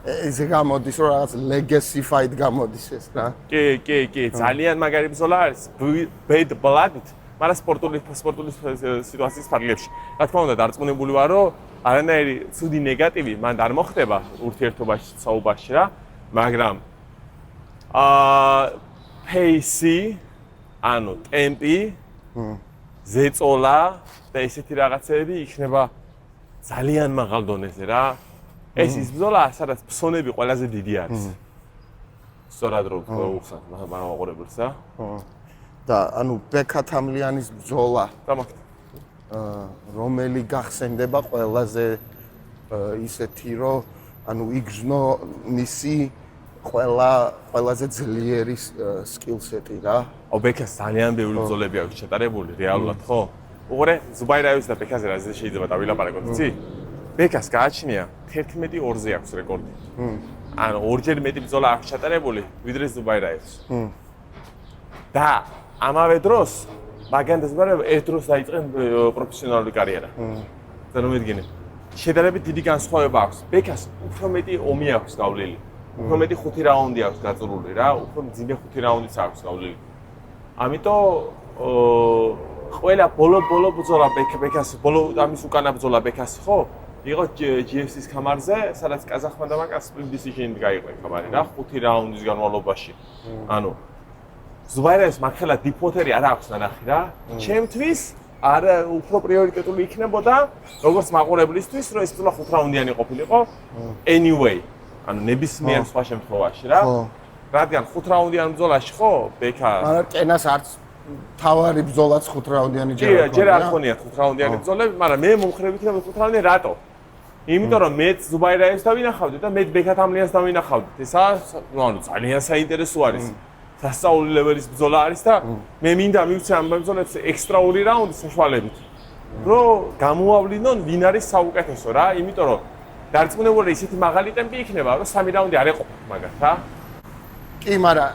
ესე გამოდის რომ რაღაც legacy fight გამოდის ეს რა. კი, ძალიან მაგარი ბრძოლა არის. Bad blood-ით, მაგრამ სპორტული სიტუაციის ფარგლებში. რა თქმა უნდა, დარწმუნებული ვარ, რომ არანაირი ცუდი ნეგატივი მან არ მოხდება ურთიერთობაში, საუბარში რა, მაგრამ pace, ანუ ტემპი, ზეწოლა და ესეთი რაღაცები იქნება ძალიან მაღალ დონეზე რა. ეს ის ბრძოლა, სადაც ფსონები ყველაზე დიდი არის. სწორად რომ უხსნათ მაყურებელს რა. და ანუ ბექა თამლიანის ბრძოლა, დამაგდ. რომელი გახსენდება ყველაზე ისეთი, რომ ანუ იგრძნო მისი ყველაზე ძლიერი სკილსეტი რა. ბექას ძალიან ბევრი ბრძოლები აქვს ჩატარებული რეალურად, ხო? უყურე, ზუბაირაევის და ბექაზე რა შეიძლება დავილაპარაკოთ, იცი? ბექას გააჩნია 11-2-ზე აქვს რეკორდი. ანუ ორჯერ მეტი ბრძოლა აქვს ჩატარებული, ვიდრე ზუბაირაევს. და ამავე დროს მაგან დაზბარება ერთ დროს დაიწყენ პროფესიონალური კარიერა. წარმოვიდგინე. შედარებით დიდი განსხვავება აქვს. ბექას უფრო მეტი ომი აქვს გავლილი. უფრო მეტი 5 რაუნდი აქვს გაწურული რა, უფრო მძიმე 5 რაუნდიც აქვს გავლილი. ამიტომ ყველა ბოლო ბრძოლა ბექას, ბოლო ამის უკანა ბრძოლა ბექას ხო? იყო GFC-ის კამარზე, სადაც კაზახმა და მაკას split decision-ით გაიყვე კამარი რა, 5 რაუნდის განმავლობაში. ანუ ზუბაირაევს მაგხელა დიპოთერი არ აქვს ნანახი რა. ჩემთვის არ უფრო პრიორიტეტული იქნებოდა, როგორც მაყურებლისთვის, რომ ეს ბრძოლა 5 რაუნდიანი ყოფილიყო. Anyway, ანუ ნებისმიერ სხვა შემთხვევაში რა. რადგან 5 რაუნდიან ბრძოლაში ხო, ბექა მაგრამ კენას არც თავარი ბრძოლაც 5 რაუნდიანი ჯერ არ კი, ჯერ არ ხონია 5 რაუნდიანი ბრძოლები, მაგრამ მე მომხრე ვიქნა 5 რაუნდიანი რატო? იმიტომ რომ მეც ზუბაირაევს დავინახავდი და მე ბექა თამლიანს დავინახავდი. ეს ანუ ძალიან საინტერესო არის. სასწაული ლეველის ბრძოლა არის და მე მინდა მივცე ამ ბრძოლებს ექსტრაული რაუნდი საშუალებით. რომ გამოავლინონ ვინ არის საუკეთესო რა, იმიტომ რომ დარწმუნებული ისეთი მაღალი ტემპი იქნება, რომ 3 რაუნდი არ ეყოფ მაგათ რა. კი, მაგრამ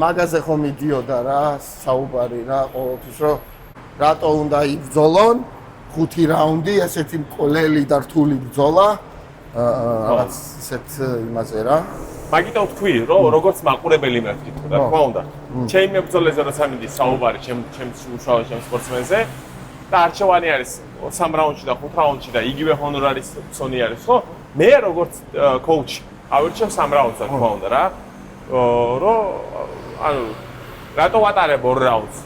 მაგაზე ხომ მიდიოდა რა, საუბარი რა, ყოველთვის რომ რატო უნდა იბრძოლონ 5 რაუნდი, ესეთი მკვლელი და რთული ბრძოლა, რაღაც ისეთ იმაზე რა. მაგიტომ თქვი, რომ როგორც მაყურებელი მე ვთქვი, რა თქმა უნდა. ჩემი ბრძოლაზე როცა მიდის საუბარი ჩემს უშუალო სპორტსმენზე და არჩევანი არის 3 რაუნდში და 5 რაუნდში და იგივე ჰონორარის ფსონი არის, ხო? მე როგორც კოუჩი ავირჩევ 3 რაუნდს, რა თქმა უნდა რა. ანუ რატო ვატარებ 2 რაუნდს?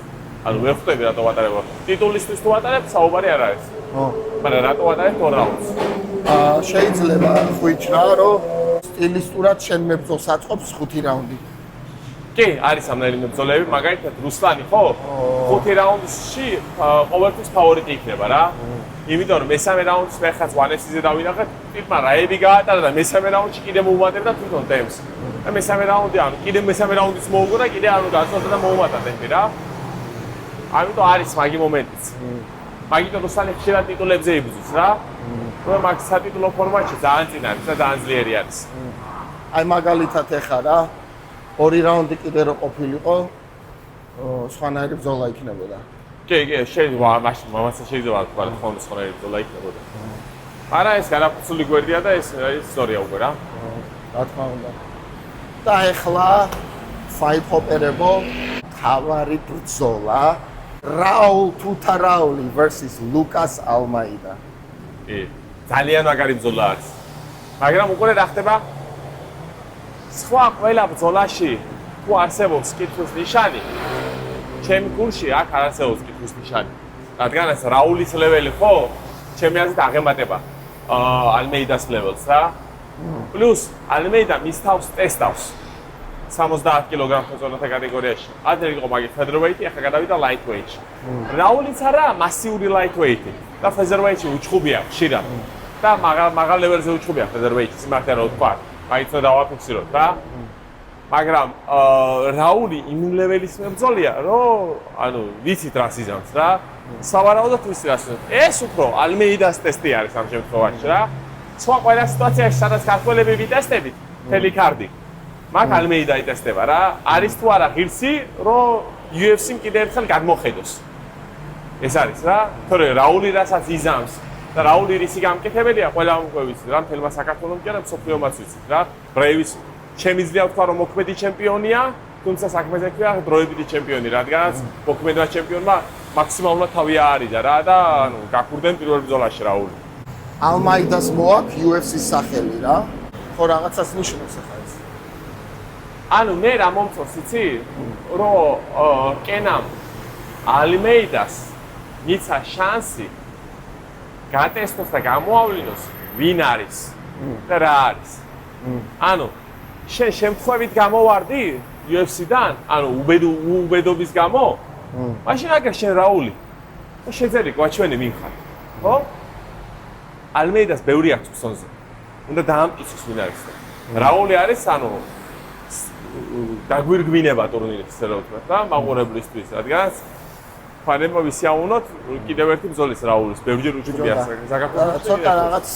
ანუ მე ხვდები რატო ვატარებ. ტიტულისთვის თუ ვატარებ, საუბარი არ არის. მაგრამ რატო ვატარებ 2 რაუნდს? შეიძლება ხვიჩრა, რომ სტილისტურად შენ მებრძოლს აწყობს 5 რაუნდი. კი, არის ამნაირი მებრძოლები, მაგალითად რუსლანი, ხო? 5 რაუნდში ყოველთვის ფავორიტი იქნება რა. იმიტომ რომ მესამე რაუნდს მე ხაც 1-0-ზე დავინახეთ, ტიპმა რაები გაატარა და მესამე რაუნდში კიდე მოუმატებდა თვითონ ტემპს. და მესამე რაუნდი ანუ კიდე მესამე რაუნდის მოუგო და კიდე ანუ გაწოდა და მოუმატა ტემპი რა. ამიტომ არის მაგი მომენტიც. მაგიტომ რუსლანი ხშირად ტიტულებზე იბრძვის რა. რომ მაგ სატიტულო ფორმატში ძალიან წინ არის და ძალიან ძლიერი არის. აი მაგალითად ეხა რა 2 რაუნდი კიდე რო ყოფილიყო, სხვანაირი ბრძოლა იქნებოდა. კი, შეიძლება მამაცა შეიძლება თქვა რომ ხომ სხვანაირი ბრძოლა იქნებოდა. არა ეს გარაფუცული გვერდია და ეს ისტორია უკვე რა. რა თქმა უნდა. და ეხლა fight ოპერებო თავარი ბრძოლა რაულ თუთარაული versus ლუკას ალმაიდა. კი, ძალიან მაგარი ბრძოლა არის. მაგრამ უკვე რა ხდება? სხვა ყველა ბრძოლაში თუ არსებობს კითხვის ნიშანი, ჩემი გულში აქ არ არსებობს კითხვის ნიშანი. რადგან ეს რაულის ლეველი ხო, ჩემი აზრით აღემატება ალმეიდას ლეველს რა. პლუს ალმეიდა მის თავს ტესტავს. 70 კილოგრამის ზონათა კატეგორიაში. ადრე იყო მაგის featherweight, ახლა გადავიდა lightweight-ში. რაულიც არა მასიური lightweight-ი და featherweight-ში უჩხუბია ხშირად. და მაღალ ლეველზე უჩხუბია featherweight-ი, სიმართლე რა ვთქვა. მაინც უნდა დავაფიქსიროთ რა. მაგრამ რაული იმ ლეველის მებრძოლია, რომ ანუ ვიცით რა სიზამს რა. სავარაუდოდ ვიცით რა სიზამს. ეს უფრო ალმეიდას ტესტი არის ამ შემთხვევაში რა. სხვა ყველა სიტუაციაში, სადაც ქართველები ვიტესტებით, მთელი კარდი. მაგ ალმეიდა იტესტება რა. არის თუ არა ღირსი, რომ UFC-მ კიდევ ერთხელ გადმოხედოს. ეს არის რა. თორე რაული რასაც იზამს და რაული რისი გამკეთებელია, ყველა უკვე ვიცით რა, მთელმა საქართველოს კი არა, მსოფლიომაც ვიცით რა. ბრეივის შემიძლია ვთქვა, რომ მოქმედი ჩემპიონია, თუმცა საქმეზე ქვია დროებითი ჩემპიონი, რადგანაც მოქმედმა ჩემპიონმა მაქსიმალურად თავი აარიდა რა და ანუ გაქურდნენ პირველ ბრძოლაში რაული. ალმაიდას მოაქვს UFC-ის სახელი რა. ხო რაღაცას ნიშნავს ახლა ეს. ანუ მე რა მომწონს იცი? რომ კენამ ალმეიდას მიცა შანსი გატესტოს და გამოავლინოს ვინ არის და რა არის. ანუ შენ შემთხვევით გამოვარდი UFC-დან, ანუ უბედობის გამო? მაშინ აგერ შენ რაული. შეძელი გვაჩვენე ვინ ხარ. ხო? ალმეიდას ბევრი აქვს ფსონზე. უნდა დაამტკიცოს ვინ არის. რაული არის, ანუ დაგვირგვინება ტურნირის ისე რა ვთქვათ და მაყურებლისთვის, რადგანაც ფანებმა ვისიაუნოთ კიდევ ერთი ბრძოლის რაულის, ბევრჯერ უჩვენია საქართველოს. ცოტა რაღაც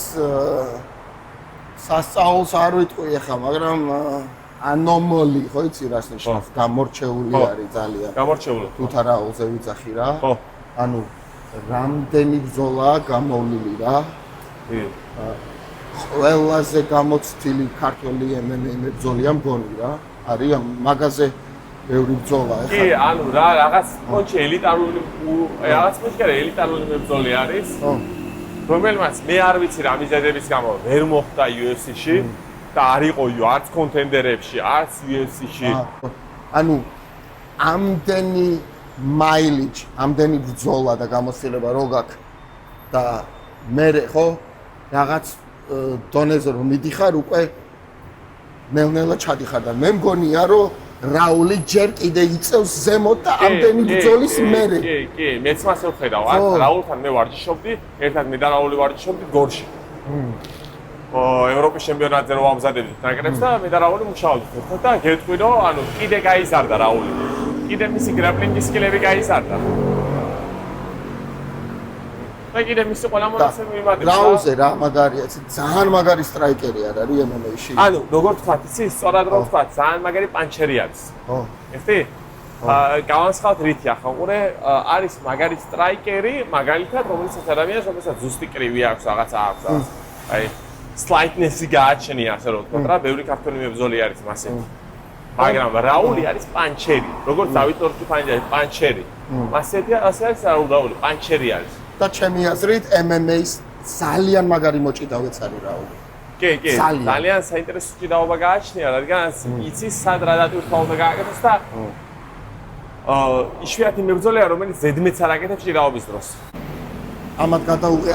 სასწაულს არ ვიტყვი ახლა, მაგრამ ანომალი, ხო იცი რას ნიშნავს? გამორჩეული არის ძალიან. გამორჩეული. თუთა რაულზე ვიძახი რა. ხო. ანუ რამდენი ბრძოლაა გამოვლილი რა. ყველაზე გამოცდილი ქართველი MMA მებრძოლია მგონი რა. არის მაგაზე ბევრი ბრძოლა ახლა. კი, ანუ რა რაღაც კონჩი ელიტარული რაღაც მოსკერე ელიტარული მებრძოლი არის. ხო. რომელმაც მე არ ვიცი რა მიზეზების გამო ვერ მოხვდა UFC-ში და არ იყო არც კონტენდერებში, არც UFC-ში. ანუ ამდენი მაილიჯი, ამდენი ბრძოლა და გამოცდილება რო გაქვს და მე ხო რაღაც დონეზე რომ მიდიხარ უკვე ნელ-ნელა ჩადიხარ და მე მგონია რომ რაული ჯერ კიდე იწევს ზემოთ და ამდენი ბრძოლის მერე. კი, მეც მას ვხედავ. რაულთან მე ვარჯიშობდი, ერთად მე და რაული ვარჯიშობდით გორში. ევროპის ჩემპიონატზე რო ვამზადებდით ნაკრებს და მე და რაული მუშაობდით ერთად და გეტყვი რომ ანუ კიდე გაიზარდა რაული. კიდე მისი გრაპლინგის სკილები გაიზარდა. და კიდე მისი ყველა მონაცემი იმადებს. რაულზე რა მაგარია, ძალიან მაგარი სტრაიკერი არის MMA-ში. ანუ როგორ ვთქვათ, იცი, სწორად რო ვთქვათ, ძალიან მაგარი პანჩერი არის. ხო. ეხტი? გავანსხავთ რითი ახლა ყურე, არის მაგარი სტრაიკერი, მაგალითად, რომელსაც ადამიანს რომელსაც ზუსტი კრივი აქვს, რაღაცა აქვს. აი, სლაიტნესი გააჩნია, ასე რომ ვთქვათ რა, ბევრი ქართველი მებრძოლი არის მასე. მაგრამ რაული არის პანჩერი. როგორც დავით ორკიფანიძე არის პანჩერი. მასეთი ასე არის რაული, პანჩერი არის. და ჩემი აზრით MMA-ს ძალიან მაგარი მოჭიდავეც არის რაული. კი, ძალიან საინტერესო ჭიდაობა გააჩნია, რადგანაც იცის სად რა დატვირთვა უნდა გააკეთოს და იშვიათი მებრძოლია, რომელიც ზედმეტს არ აკეთებს ჭიდაობის დროს. ამათ გადაუღე.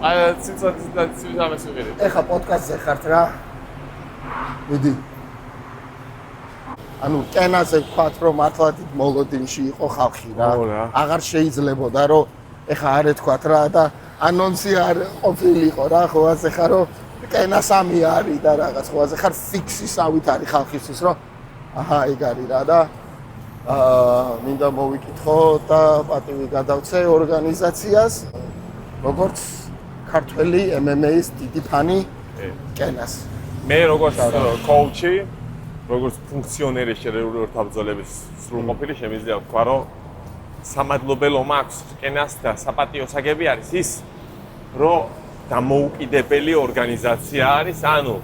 აი, ციცოცხლე ამასუღერე. ეხა პოდკასტზე ხართ რა. მიდი. ანუ კენაზე ვთქვათ, რომ მართლა დიდ მოლოდინში იყო ხალხი რა. აღარ შეიძლებოდა, რომ ეხა არ ეთქვათ რა და ანონსი არ ყოფილიყო რა, ხო ასე ხარ, რომ კენა სამი არის და რაღაც ხო ასე ხარ ფიქსისავით არის ხალხისთვის, რომ აჰა, ეგ არის რა და მინდა მოვიკითხო და პატივი გადავცე ორგანიზაციას, როგორც ქართველი MMA-ის დიდი ფანი კენას. მე როგორც კოუჩი, როგორც ფუნქციონერი შერეული თავბრძოლების სრულყოფილი შემიძლია ვთქვა, რომ სამადლობელო მაქვს კენას და საპატიოსაგები არის ის, რომ დამოუკიდებელი ორგანიზაცია არის, ანუ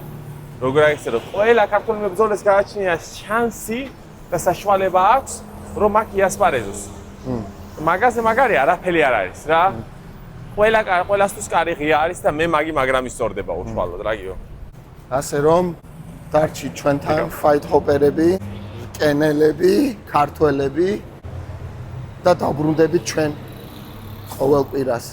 როგორ არის რომ ყველა ქართული მებრძოლეს გააჩნია შანსი და საშუალება აქვს, რომ აქ იასპარეზოს. მაგაზე მაგარი არაფერი არ არის რა. ყველასთვის კარი ღია არის და მე მაგრამ ისწორდება უშუალოდ რა გიო. ასე რომ დარჩი ჩვენთან ფაით ჰოპერები, კენელები, ქართველები და დაბრუნდებით ჩვენ ყოველ კვირას.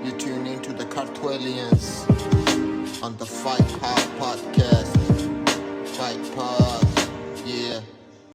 You tune into the Kartwelians on the Fight Pod podcast. Fight Pod.